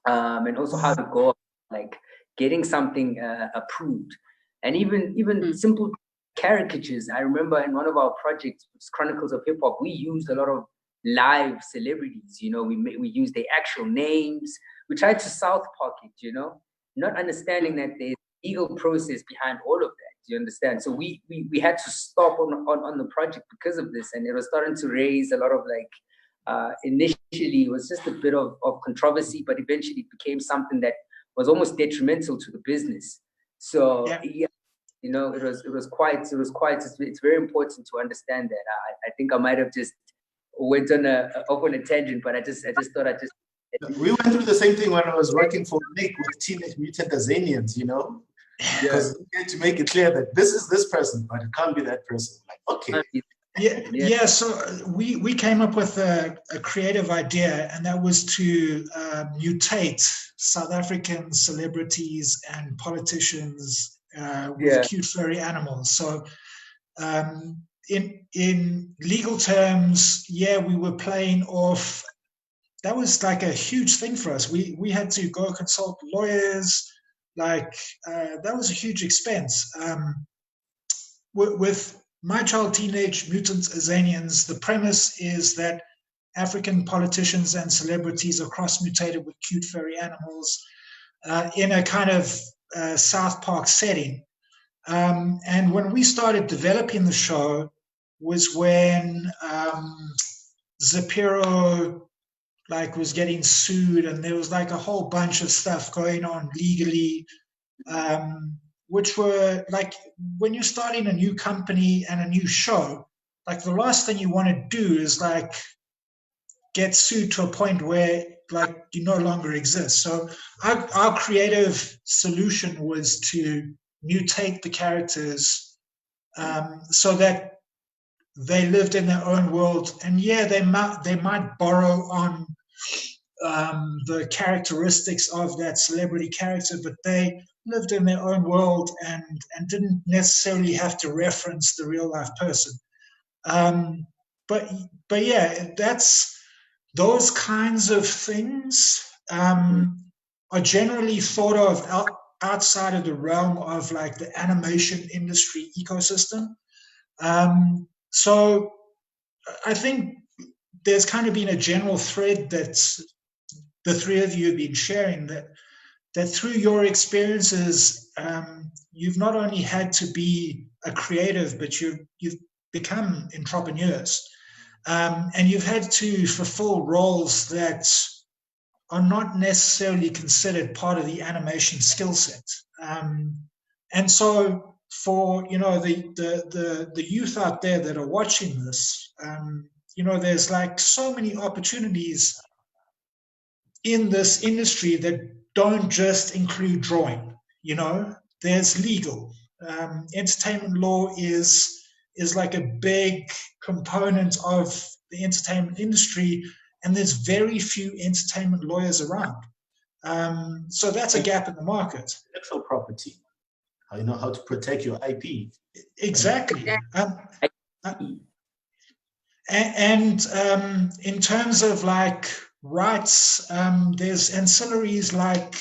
S13: and also how to go like getting something approved, and even simple caricatures. I remember in one of our projects, Chronicles of Hip Hop, we used a lot of live celebrities. We used their actual names. We tried to South Park it, not understanding that there's legal process behind all of that. Do you understand? So we had to stop on the project because of this, and it was starting to raise a lot of initially it was just a bit of controversy, but eventually it became something that was almost detrimental to the business. So it's very important to understand that. I think I might have just went on a tangent, but I just thought
S11: we went through the same thing when I was working for Nick with Teenage Mutant Azanians, because we had to make it clear that this is this person, but it can't be that person. Like, okay.
S10: Yeah. So we came up with a creative idea, and that was to mutate South African celebrities and politicians with cute furry animals. So in legal terms, we were playing off. That was like a huge thing for us. We had to go consult lawyers. That was a huge expense. With My Child Teenage Mutant Azanians, the premise is that African politicians and celebrities are cross-mutated with cute furry animals in a kind of South Park setting. And when we started developing the show was when Zapiro was getting sued, and there was a whole bunch of stuff going on legally, which were when you're starting a new company and a new show, the last thing you want to do is get sued to a point where you no longer exist. So our creative solution was to mutate the characters so that they lived in their own world, and they might borrow on the characteristics of that celebrity character, but they lived in their own world and didn't necessarily have to reference the real life person. But that's those kinds of things are generally thought of outside of the realm of the animation industry ecosystem. So I think there's kind of been a general thread that the three of you have been sharing, that through your experiences, you've not only had to be a creative, but you've become entrepreneurs, and you've had to fulfill roles that are not necessarily considered part of the animation skill set. And so for the youth out there that are watching this, there's so many opportunities in this industry that don't just include drawing. There's legal. Entertainment law is a big component of the entertainment industry, and there's very few entertainment lawyers around. So that's a gap in the market.
S11: Intellectual property. How you know how to protect your IP.
S10: Exactly. And in terms of like rights, there's ancillaries like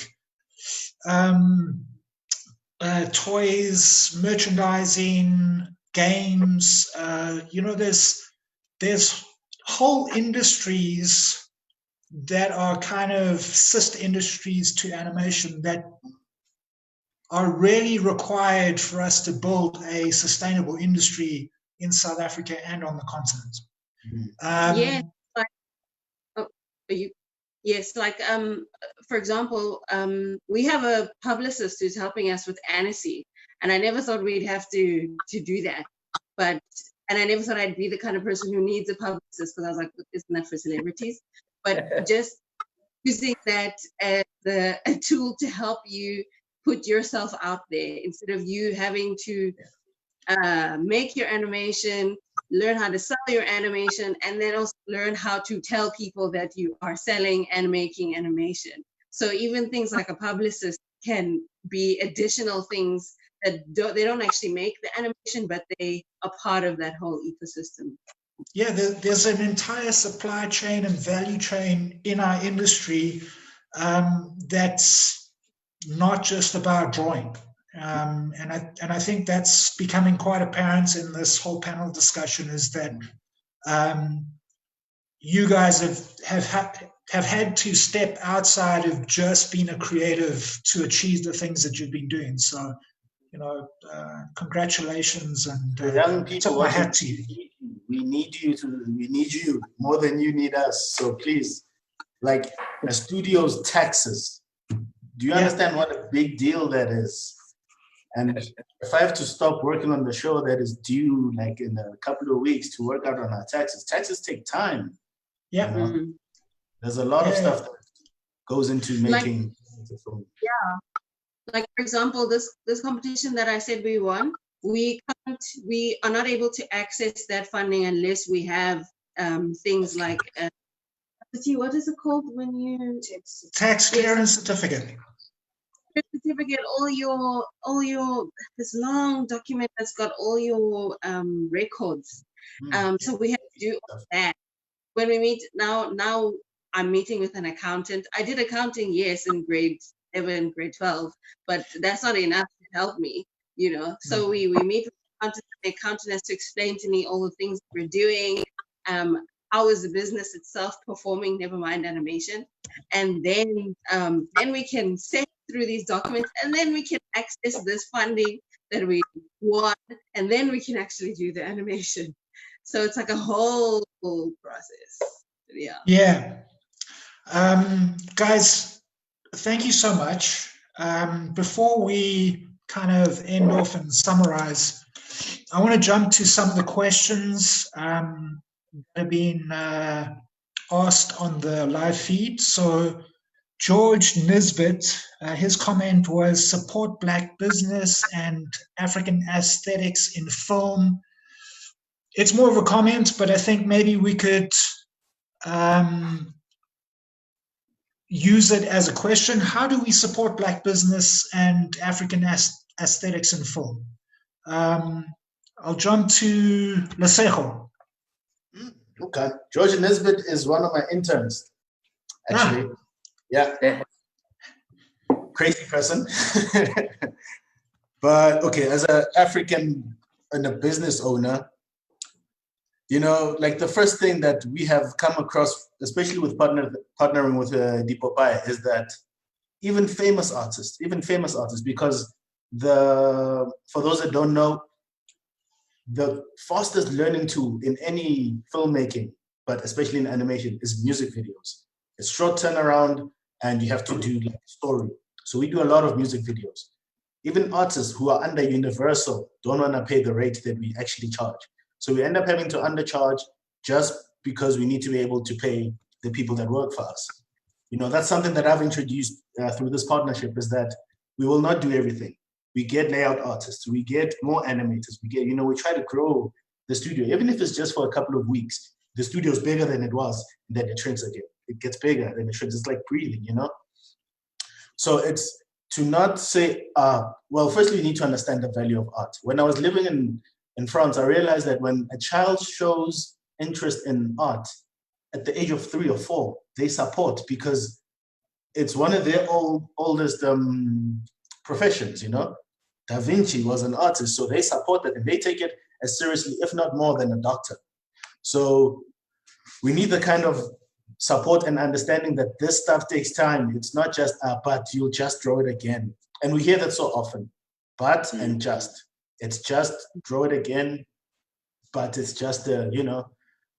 S10: toys, merchandising, games. There's whole industries that are kind of sister industries to animation that are really required for us to build a sustainable industry in South Africa and on the continent.
S12: Yeah, like yes, like for example, we have a publicist who's helping us with Annecy, and I never thought we'd have to do that, and I never thought I'd be the kind of person who needs a publicist, because I was like, isn't that for celebrities? But just using that as a tool to help you put yourself out there instead of you having to make your animation, learn how to sell your animation, and then also learn how to tell people that you are selling and making animation. So even things like a publicist can be additional things that they don't actually make the animation, but they are part of that whole ecosystem.
S10: Yeah, there's an entire supply chain and value chain in our industry that's not just about drawing. And I think that's becoming quite apparent in this whole panel discussion, is that you guys have had to step outside of just being a creative to achieve the things that you've been doing. So, congratulations, and
S11: young people,
S10: tip my hat to you.
S11: We need you more than you need us. So please, like a studio's taxes. Do you understand what a big deal that is? And if I have to stop working on the show that is due like in a couple of weeks to work out on our taxes take time.
S10: Yeah.
S11: You know? There's a lot of stuff that goes into making the film.
S12: Yeah. Like for example, this competition that I said we won, we are not able to access that funding unless we have things like what is it called when you
S10: tax clearance certificate.
S12: Certificate, all your this long document that's got all your records. So we have to do all that. When we meet now I'm meeting with an accountant. I did accounting, yes, in grade 11, grade 12, but that's not enough to help me, So we meet with the accountant. The accountant has to explain to me all the things we're doing. How is the business itself performing? Never mind animation, and then we can set through these documents, and then we can access this funding that we want, and then we can actually do the animation. So it's like a whole process.
S10: Yeah. Guys, thank you so much. Before we kind of end off and summarize, I want to jump to some of the questions that have been asked on the live feed. So George Nisbet, his comment was support Black business and African aesthetics in film. It's more of a comment, but I think maybe we could use it as a question. How do we support Black business and African aesthetics in film? I'll jump to Lesego.
S11: Okay. George Nisbet is one of my interns, actually. Yeah. Crazy person. But okay, as an African and a business owner, like the first thing that we have come across, especially with partnering with Dipopai, is that even famous artists, because for those that don't know, the fastest learning tool in any filmmaking, but especially in animation, is music videos. It's short turnaround, and you have to do like a story. So we do a lot of music videos. Even artists who are under Universal don't want to pay the rate that we actually charge. So we end up having to undercharge just because we need to be able to pay the people that work for us. That's something that I've introduced through this partnership, is that we will not do everything. We get layout artists, we get more animators, we try to grow the studio. Even if it's just for a couple of weeks, the studio is bigger than it was, and then it shrinks again. It gets bigger, then it shrinks. It's like breathing, So it's to not say, well, firstly, you need to understand the value of art. When I was living in France, I realized that when a child shows interest in art at the age of 3 or 4, they support, because it's one of their oldest professions, you know. Da Vinci was an artist, so they support it and they take it as seriously, if not more, than a doctor. So we need the kind of support and understanding that this stuff takes time. It's not just, but you'll just draw it again. And we hear that so often, but and just. It's just draw it again, but it's just, you know.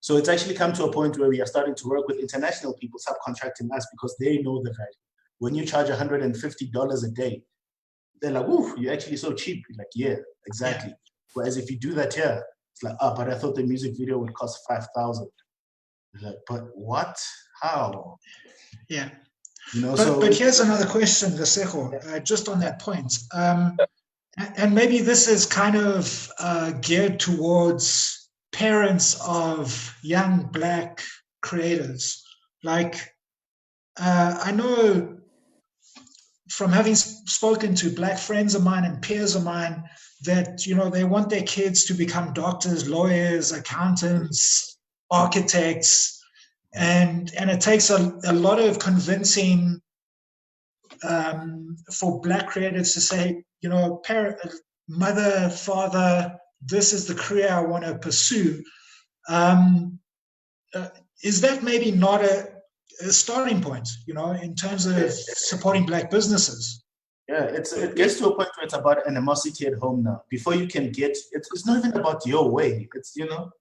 S11: So it's actually come to a point where we are starting to work with international people subcontracting us because they know the value. When you charge $150 a day, they're like, "Woo, you're actually so cheap." You're like, yeah, exactly. Yeah. Whereas if you do that here, it's like, but I thought the music video would cost 5,000. Like, but what? How?
S10: Yeah.
S11: You know,
S10: but here's another question, Lesejo, just on that point. And maybe this is kind of geared towards parents of young Black creators. Like, I know from having spoken to Black friends of mine and peers of mine that, you know, they want their kids to become doctors, lawyers, accountants, architects, and it takes a lot of convincing for Black creatives to say, you know, mother, father, this is the career I want to pursue. Is that maybe not a starting point, you know, in terms of supporting Black businesses?
S11: Yeah, it gets to a point where it's about animosity at home now. Before you can get, it's not even about your way. It's, you know,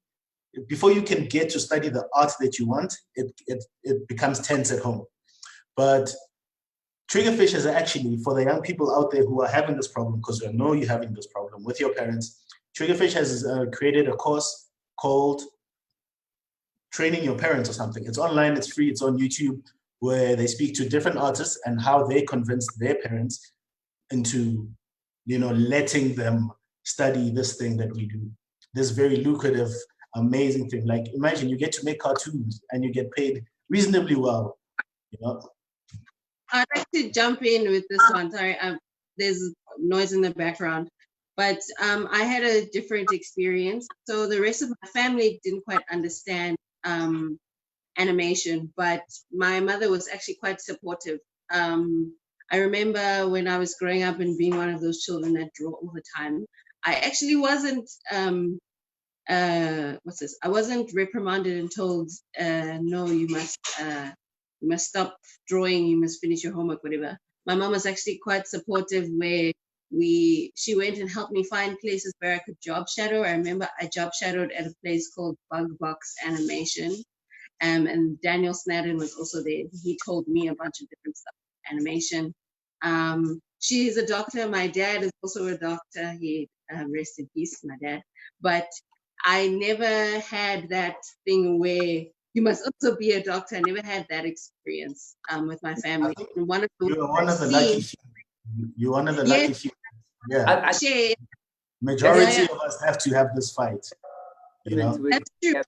S11: before you can get to study the art that you want, it becomes tense at home. But Triggerfish is actually, for the young people out there who are having this problem, because I know you're having this problem with your parents, Triggerfish has created a course called Training Your Parents or something. It's online, it's free, it's on YouTube, where they speak to different artists and how they convinced their parents into, you know, letting them study this thing that we do. This very lucrative, amazing thing. Like, imagine you get to make cartoons and you get paid reasonably well, you know?
S12: I'd like to jump in with this one. Sorry, there's noise in the background. But I had a different experience. So the rest of my family didn't quite understand animation, but my mother was actually quite supportive. I remember when I was growing up and being one of those children that draw all the time, I actually wasn't, I wasn't reprimanded and told, no, you must stop drawing, you must finish your homework, whatever. My mom was actually quite supportive, where she went and helped me find places where I could job shadow. I remember I job shadowed at a place called Bug Box Animation. And Daniel Snadden was also there. He told me a bunch of different stuff, animation. She is a doctor. My dad is also a doctor. He rest in peace, my dad. But I never had that thing where you must also be a doctor. I never had that experience with my family. And one of the
S11: You're one of the lucky few. You're one of the lucky few. Yeah. Majority of us have to have this fight. You know?
S12: That's true.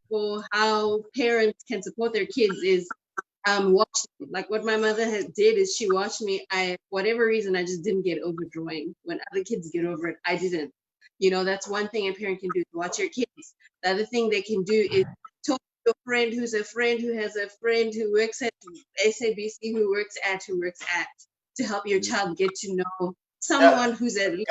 S12: For how parents can support their kids is watch. Like what my mother did is she watched me. For whatever reason, I just didn't get over drawing. When other kids get over it, I didn't. You know, that's one thing a parent can do, watch your kids. The other thing they can do is talk to a friend who's a friend who has a friend who works at SABC, who works at, to help your child get to know someone who's at
S11: least.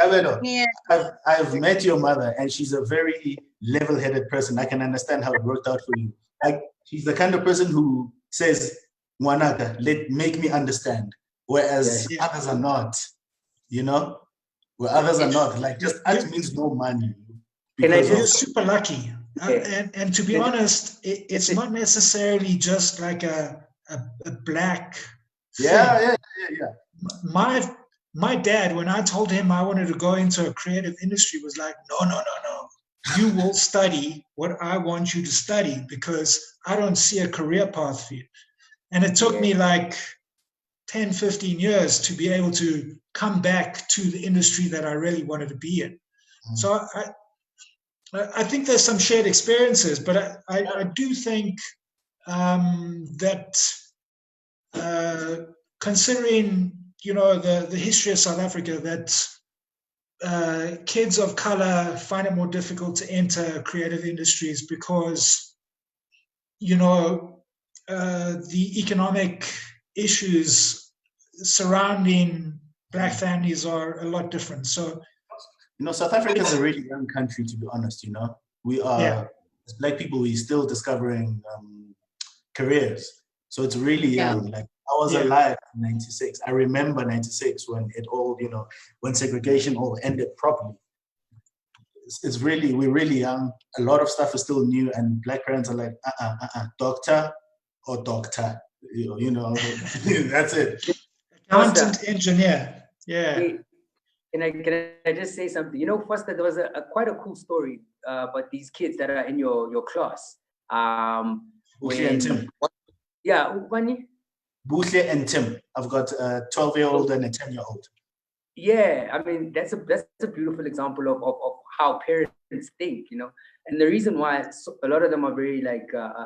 S11: I've met your mother, and she's a very level-headed person. I can understand how it worked out for you. Like, she's the kind of person who says, "Wanaka, make me understand," whereas others are not. You know, where others are not. Like, just art means no money.
S10: You're super lucky. And to be honest, it's not necessarily just like a Black thing. Yeah. My dad, when I told him I wanted to go into a creative industry, was like, no. You will study what I want you to study, because I don't see a career path for you. And it took me like 10, 15 years to be able to come back to the industry that I really wanted to be in. So I think there's some shared experiences, but I do think that considering, you know, the history of South Africa, that kids of color find it more difficult to enter creative industries because, you know, the economic issues surrounding Black families are a lot different. So,
S11: you know, South Africa is a really young country, to be honest. You know, we are, as Black people, we're still discovering careers. So it's really young. Like, I was alive in 96. I remember 96 when it all, you know, when segregation all ended properly. It's really, we're really young. A lot of stuff is still new, and Black parents are like, doctor or doctor. You know, that's it.
S10: Accountant, engineer. Yeah.
S13: Can I just say something? You know, first, there was quite a cool story about these kids that are in your class.
S11: Bushle and Tim.
S13: Yeah, Ubani?
S11: Bushle and Tim. I've got a 12-year-old and a 10-year-old.
S13: Yeah, I mean, that's a beautiful example of how parents think, you know. And the reason why a lot of them are very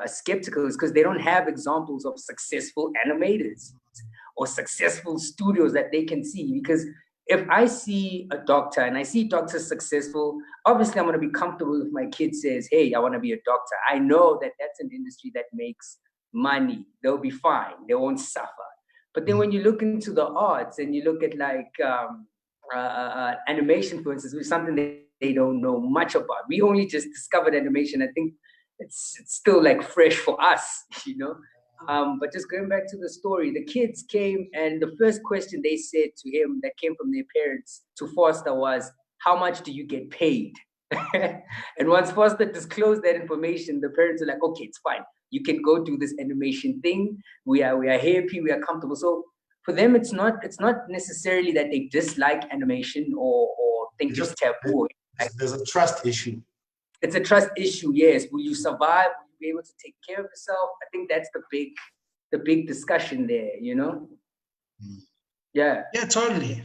S13: skeptical is because they don't have examples of successful animators or successful studios that they can see. Because if I see a doctor and I see doctors successful, obviously I'm going to be comfortable if my kid says, hey, I want to be a doctor. I know that that's an industry that makes money. They'll be fine. They won't suffer. But then when you look into the arts and you look at animation, for instance, which is something that they don't know much about. We only just discovered animation. I think it's still like fresh for us, you know. But just going back to the story, the kids came and the first question they said to him that came from their parents to Foster was, how much do you get paid? And once Foster disclosed that information, the parents are like, okay, it's fine. You can go do this animation thing. We are happy, we are comfortable. So for them, it's not necessarily that they dislike animation or think it's taboo.
S11: There's a trust issue.
S13: It's a trust issue, yes. Will you survive? Will you be able to take care of yourself? I think that's the big discussion there, you know? Yeah.
S10: Yeah, totally.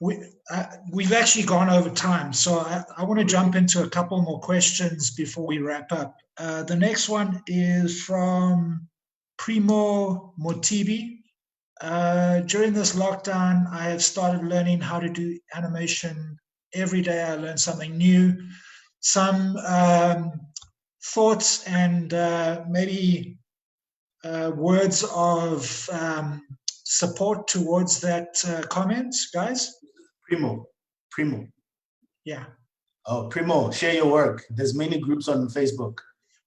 S10: We've actually gone over time, so I want to jump into a couple more questions before we wrap up. The next one is from Primo Motibi. During this lockdown, I have started learning how to do animation. Every day I learn something new. Some thoughts and maybe words of support towards that comment, guys?
S11: Primo.
S10: Yeah.
S11: Oh, Primo, share your work. There's many groups on Facebook.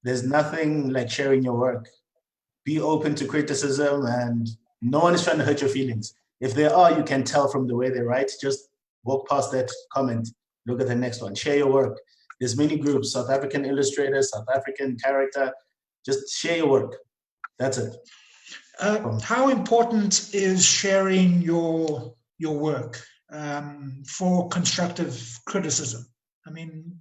S11: There's nothing like sharing your work. Be open to criticism, and no one is trying to hurt your feelings. If they are, you can tell from the way they write. Just walk past that comment, look at the next one, share your work. There's many groups, South African illustrators, South African character. Just share your work. That's it.
S10: How important is sharing your work for constructive criticism? I mean,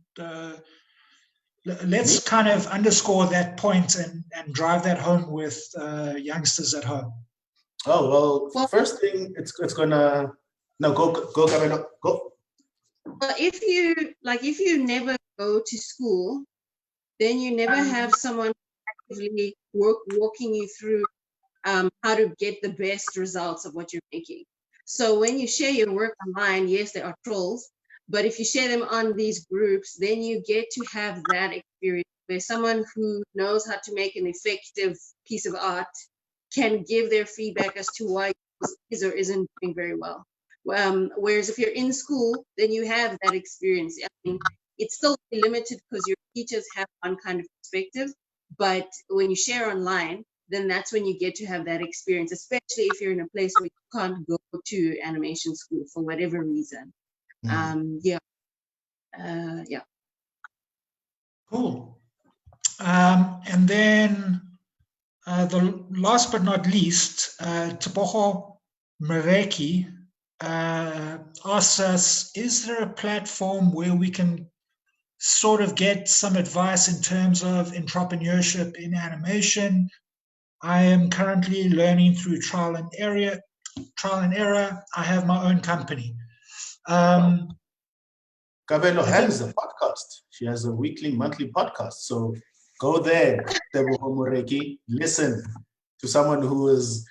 S10: let's kind of underscore that point and drive that home with youngsters at home.
S11: Oh, well, first thing, it's gonna, no, go, Cabello, go.
S12: Well, if you never go to school, then you never have someone actively walking you through how to get the best results of what you're making. So when you share your work online, yes, there are trolls, but if you share them on these groups, then you get to have that experience where someone who knows how to make an effective piece of art can give their feedback as to why it is or isn't doing very well. Whereas if you're in school, then you have that experience. I mean, it's still limited because your teachers have one kind of perspective, but when you share online, then that's when you get to have that experience, especially if you're in a place where you can't go to animation school for whatever reason. Yeah.
S10: Cool. And then the last but not least, Tebogo Mareki asks us, is there a platform where we can sort of get some advice in terms of entrepreneurship in animation? I am currently learning through trial and error. I have my own company.
S11: Cabello has a podcast. She has a weekly, monthly podcast. So go there, Tebogo Mareki, listen to someone who has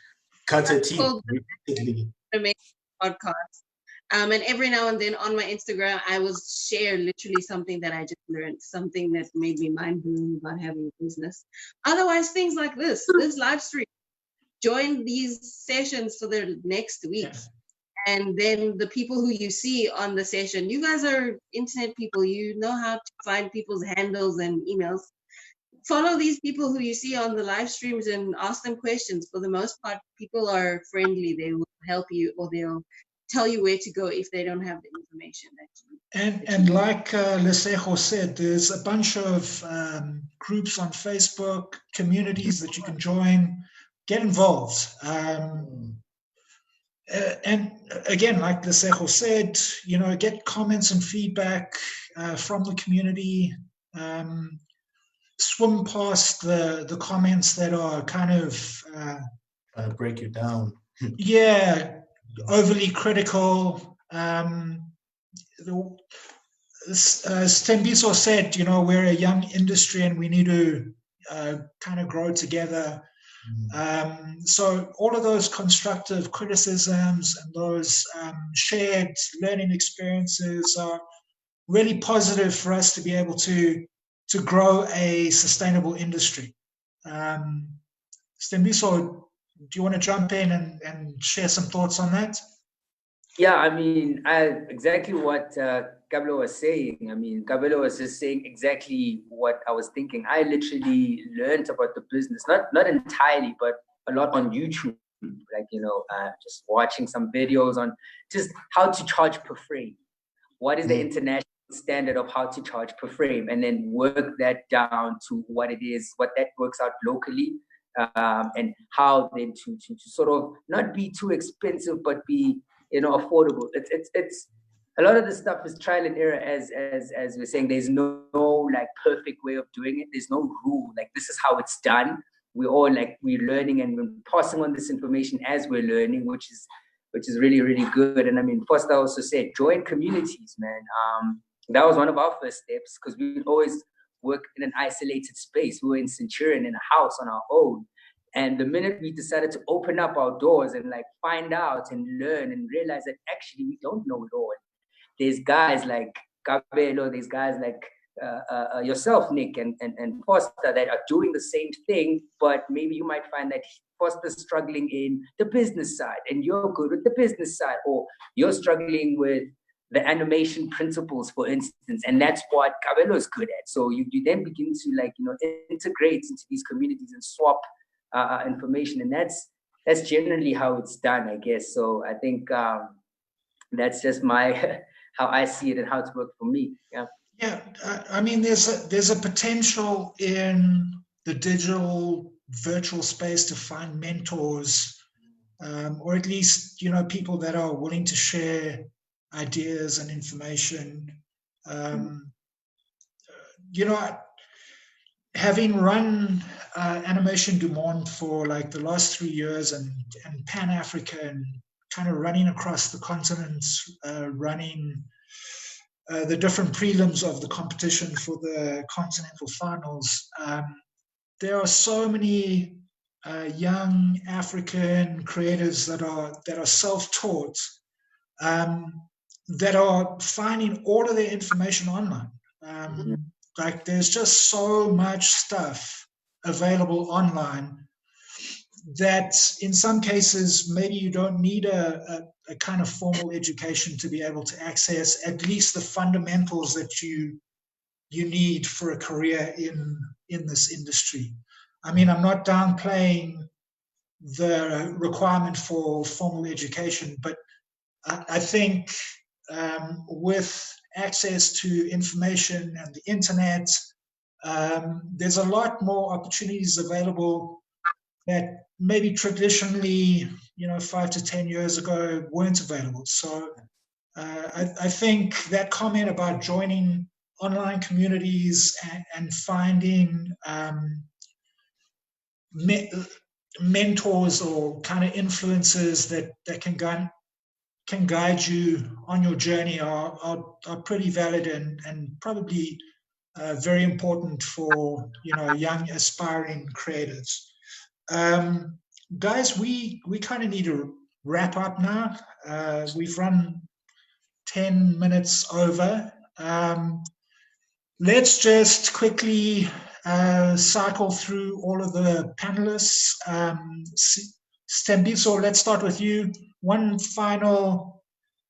S11: cut her teeth
S12: Called
S11: repeatedly.
S12: Amazing podcast. And every now and then on my Instagram, I will share literally something that I just learned, something that made me mind blown about having a business. Otherwise, things like this live stream, join these sessions for the next week. Yeah. And then the people who you see on the session, you guys are internet people, you know how to find people's handles and emails. Follow these people who you see on the live streams and ask them questions. For the most part, people are friendly. They will help you, or they'll tell you where to go if they don't have the information that you.
S10: And like Lesejo said, there's a bunch of groups on Facebook, communities that you can join, get involved. And again, like Lesejo said, get comments and feedback from the community. Swim past the comments that are kind of
S11: trying to break you down.
S10: Yeah, overly critical. As Tembiso said, we're a young industry and we need to kind of grow together. So all of those constructive criticisms and those shared learning experiences are really positive for us to be able to grow a sustainable industry. Stembiso, do you want to jump in and share some thoughts on that?
S13: Yeah, I mean, exactly what Kabelo was saying. I mean, Kabelo was just saying exactly what I was thinking. I literally learned about the business, not entirely, but a lot on YouTube. Like, just watching some videos on just how to charge per frame. What is the international standard of how to charge per frame? And then work that down to what it is, what that works out locally. And how then to sort of not be too expensive, but be affordable. It's a lot of the stuff is trial and error, as we're saying. There's no like perfect way of doing it. There's no rule like this is how it's done. We're learning and we're passing on this information as we're learning, which is really, really good. And I mean, first I also said join communities, man. That was one of our first steps, because we always work in an isolated space. We were in Centurion in a house on our own. And the minute we decided to open up our doors and like find out and learn and realize that actually we don't know it all. There's guys like Kabelo, there's guys like yourself, Nick, and Foster, that are doing the same thing, but maybe you might find that Foster's struggling in the business side and you're good with the business side, or you're struggling with the animation principles, for instance, and that's what Kabelo is good at. So you then begin to integrate into these communities and swap information, and that's generally how it's done, I guess. So I think that's just my how I see it and how it's worked for me. Yeah.
S10: Yeah, I mean, there's a potential in the digital virtual space to find mentors, or at least people that are willing to share ideas and information. Having run Animation du Monde for like the last 3 years and Pan Africa, and kind of running across the continent, running the different prelims of the competition for the continental finals. There are so many young African creators that are self-taught, that are finding all of their information online. Like there's just so much stuff available online that in some cases maybe you don't need a kind of formal education to be able to access at least the fundamentals that you need for a career in this industry. I mean, I'm not downplaying the requirement for formal education, but I think with access to information and the internet, there's a lot more opportunities available that maybe traditionally, 5 to 10 years ago weren't available. So I think that comment about joining online communities and finding mentors or kind of influencers that can guide you on your journey are pretty valid and probably very important for young aspiring creatives. guys, we kind of need to wrap up now. We've run 10 minutes over. Let's just quickly cycle through all of the panelists. Stembiso, let's start with you. One final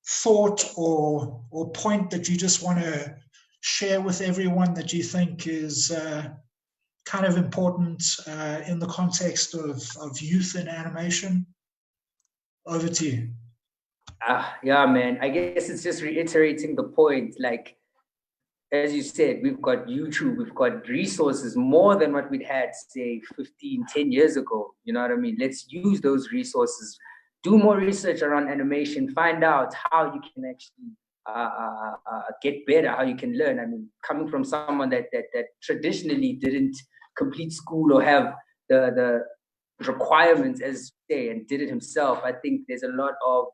S10: thought or point that you just want to share with everyone that you think is kind of important in the context of youth in animation? Over to you.
S13: Yeah, man. I guess it's just reiterating the point. Like, as you said, we've got YouTube, we've got resources more than what we'd had, say, 15, 10 years ago. You know what I mean? Let's use those resources, do more research around animation, find out how you can actually get better, how you can learn. I mean, coming from someone that traditionally didn't complete school or have the requirements as say and did it himself, I think there's a lot of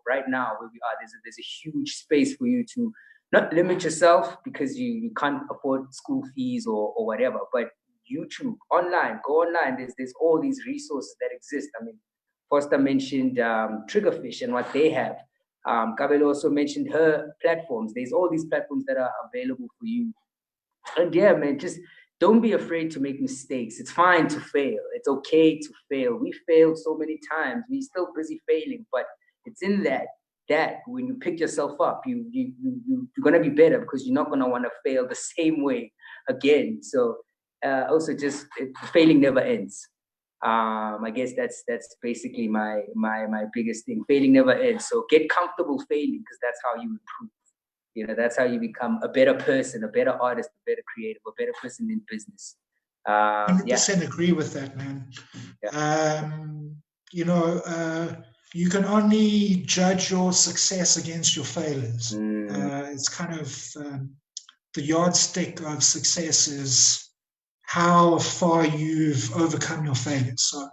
S13: right now where we are, there's a huge space for you to not limit yourself because you can't afford school fees or whatever, but YouTube, online, go online. There's all these resources that exist. I mean, Foster mentioned Triggerfish and what they have. Kabelo also mentioned her platforms. There's all these platforms that are available for you. And yeah, man, just don't be afraid to make mistakes. It's fine to fail. It's okay to fail. We failed so many times. We're still busy failing, but it's in that when you pick yourself up, you're gonna be better because you're not gonna want to fail the same way again. So also just failing never ends. I guess that's basically my biggest thing. Failing never ends. So get comfortable failing because that's how you improve. You know, that's how you become a better person, a better artist, a better creative, a better person in business.
S10: 100% agree with that, man. Yeah. You know, you can only judge your success against your failures. It's kind of the yardstick of success is how far you've overcome your failures. So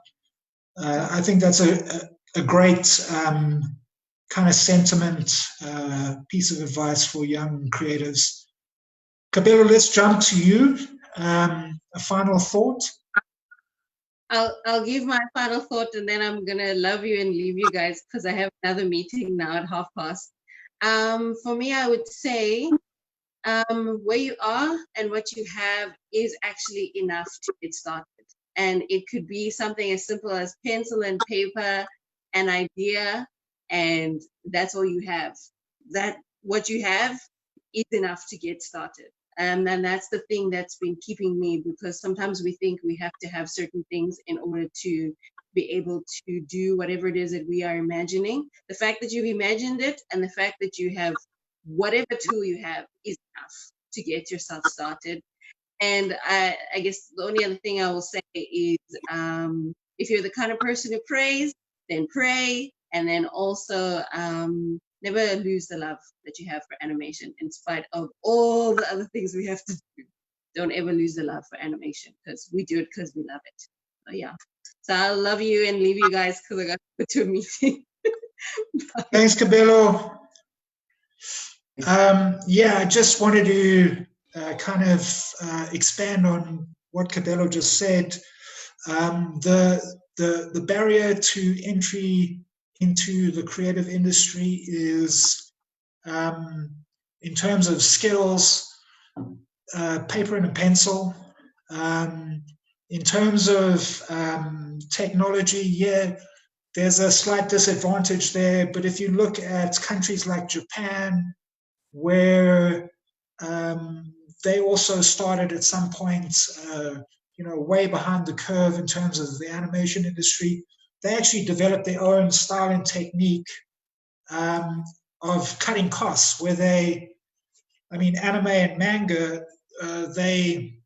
S10: I think that's a great kind of sentiment, piece of advice for young creatives. Kabelo, let's jump to you. A final thought?
S12: I'll give my final thought and then I'm gonna love you and leave you guys because I have another meeting now at past. For me, I would say where you are and what you have is actually enough to get started. And it could be something as simple as pencil and paper, an idea, and that's all you have. That what you have is enough to get started. And that's the thing that's been keeping me, because sometimes we think we have to have certain things in order to be able to do whatever it is that we are imagining. The fact that you've imagined it and the fact that you have whatever tool you have is enough to get yourself started. And I guess the only other thing I will say is if you're the kind of person who prays, then pray. And then also never lose the love that you have for animation in spite of all the other things we have to do. Don't ever lose the love for animation because we do it because we love it. So yeah. So I'll love you and leave you guys because I got to go to a meeting.
S10: Thanks, Kabelo. Yeah, I just wanted to kind of expand on what Kabelo just said. The barrier to entry into the creative industry is, in terms of skills, paper and a pencil. In terms of technology, yeah, there's a slight disadvantage there. But if you look at countries like Japan, where they also started at some point, way behind the curve in terms of the animation industry, they actually developed their own style and technique of cutting costs, where anime and manga, they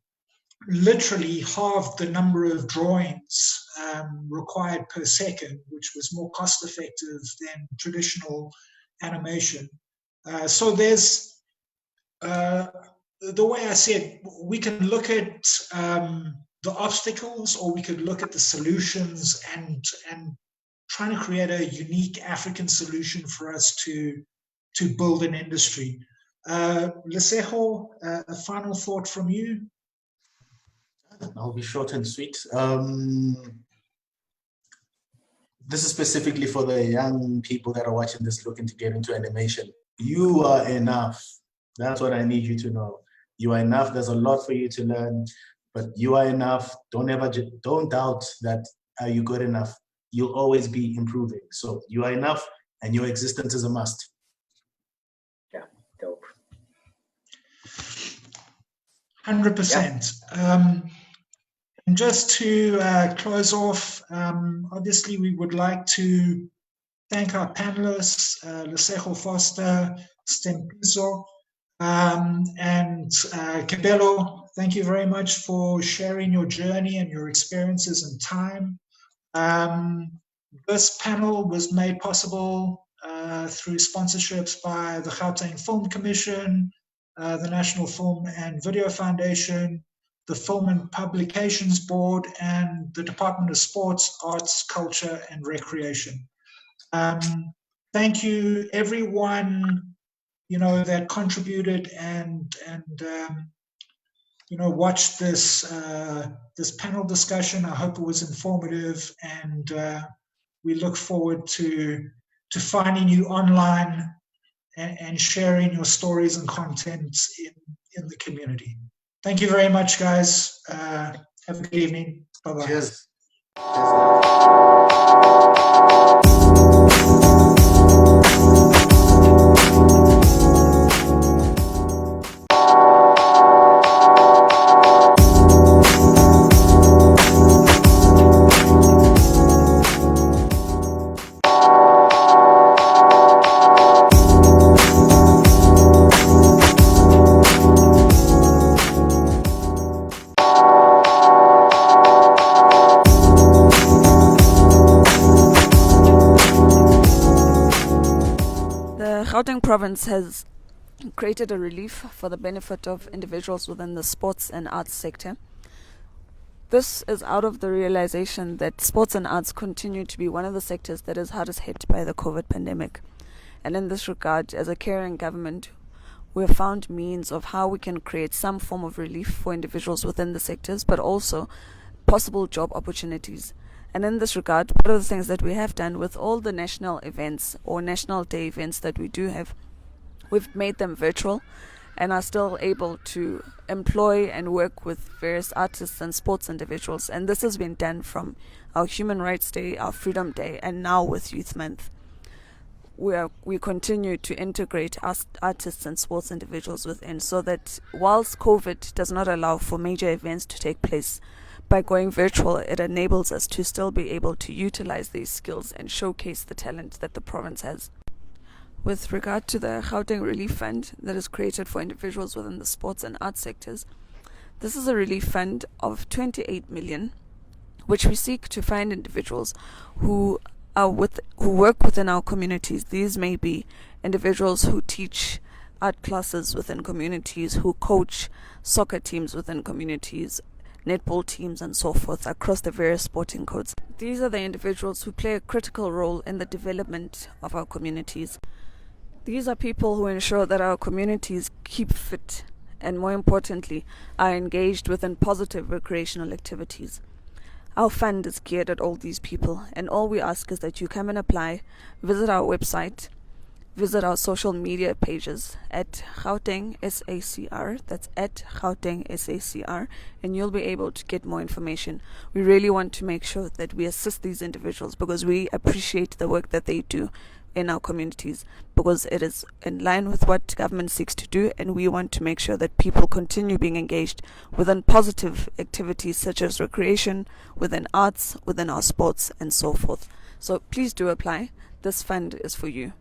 S10: literally halved the number of drawings required per second, which was more cost effective than traditional animation. So there's, the way I said, we can look at the obstacles or we could look at the solutions and trying to create a unique African solution for us to build an industry. Lesejo, a final thought from you?
S11: I'll be short and sweet. this is specifically for the young people that are watching this looking to get into animation. You are enough. That's what I need you to know. You are enough. There's a lot for you to learn, but you are enough. Don't doubt that you're good enough. You'll always be improving. So you are enough, and your existence is a must.
S13: Yeah, dope.
S10: 100%. And just to close off, obviously we would like to thank our panelists, Lesego Foster, Stempiso, and Cabello. Thank you very much for sharing your journey and your experiences and time. This panel was made possible through sponsorships by the Gauteng Film Commission, the National Film and Video Foundation, the Film and Publications Board, and the Department of Sports, Arts, Culture, and Recreation. Thank you, everyone, that contributed and watched this panel discussion. I hope it was informative, and we look forward to finding you online and sharing your stories and content in the community. Thank you very much, guys. Have a good evening. Bye-bye.
S11: Cheers.
S2: Gauteng province has created a relief for the benefit of individuals within the sports and arts sector. This is out of the realization that sports and arts continue to be one of the sectors that is hardest hit by the COVID pandemic. And in this regard, as a caring government, we have found means of how we can create some form of relief for individuals within the sectors, but also possible job opportunities. And in this regard, one of the things that we have done with all the national events or national day events that we do have, we've made them virtual and are still able to employ and work with various artists and sports individuals. And this has been done from our Human Rights Day, our Freedom Day, and now with Youth Month. We continue to integrate artists and sports individuals within, so that whilst COVID does not allow for major events to take place, by going virtual, it enables us to still be able to utilize these skills and showcase the talent that the province has. With regard to the Gauteng Relief Fund that is created for individuals within the sports and arts sectors, this is a relief fund of 28 million, which we seek to find individuals who work within our communities. These may be individuals who teach art classes within communities, who coach soccer teams within communities, netball teams and so forth across the various sporting codes. These are the individuals who play a critical role in the development of our communities. These are people who ensure that our communities keep fit and, more importantly, are engaged within positive recreational activities. Our fund is geared at all these people, and all we ask is that you come and apply, visit our website, visit our social media pages at Gauteng SACR, that's at Gauteng SACR, and you'll be able to get more information. We really want to make sure that we assist these individuals because we appreciate the work that they do in our communities, because it is in line with what government seeks to do, and we want to make sure that people continue being engaged within positive activities such as recreation, within arts, within our sports, and so forth. So please do apply. This fund is for you.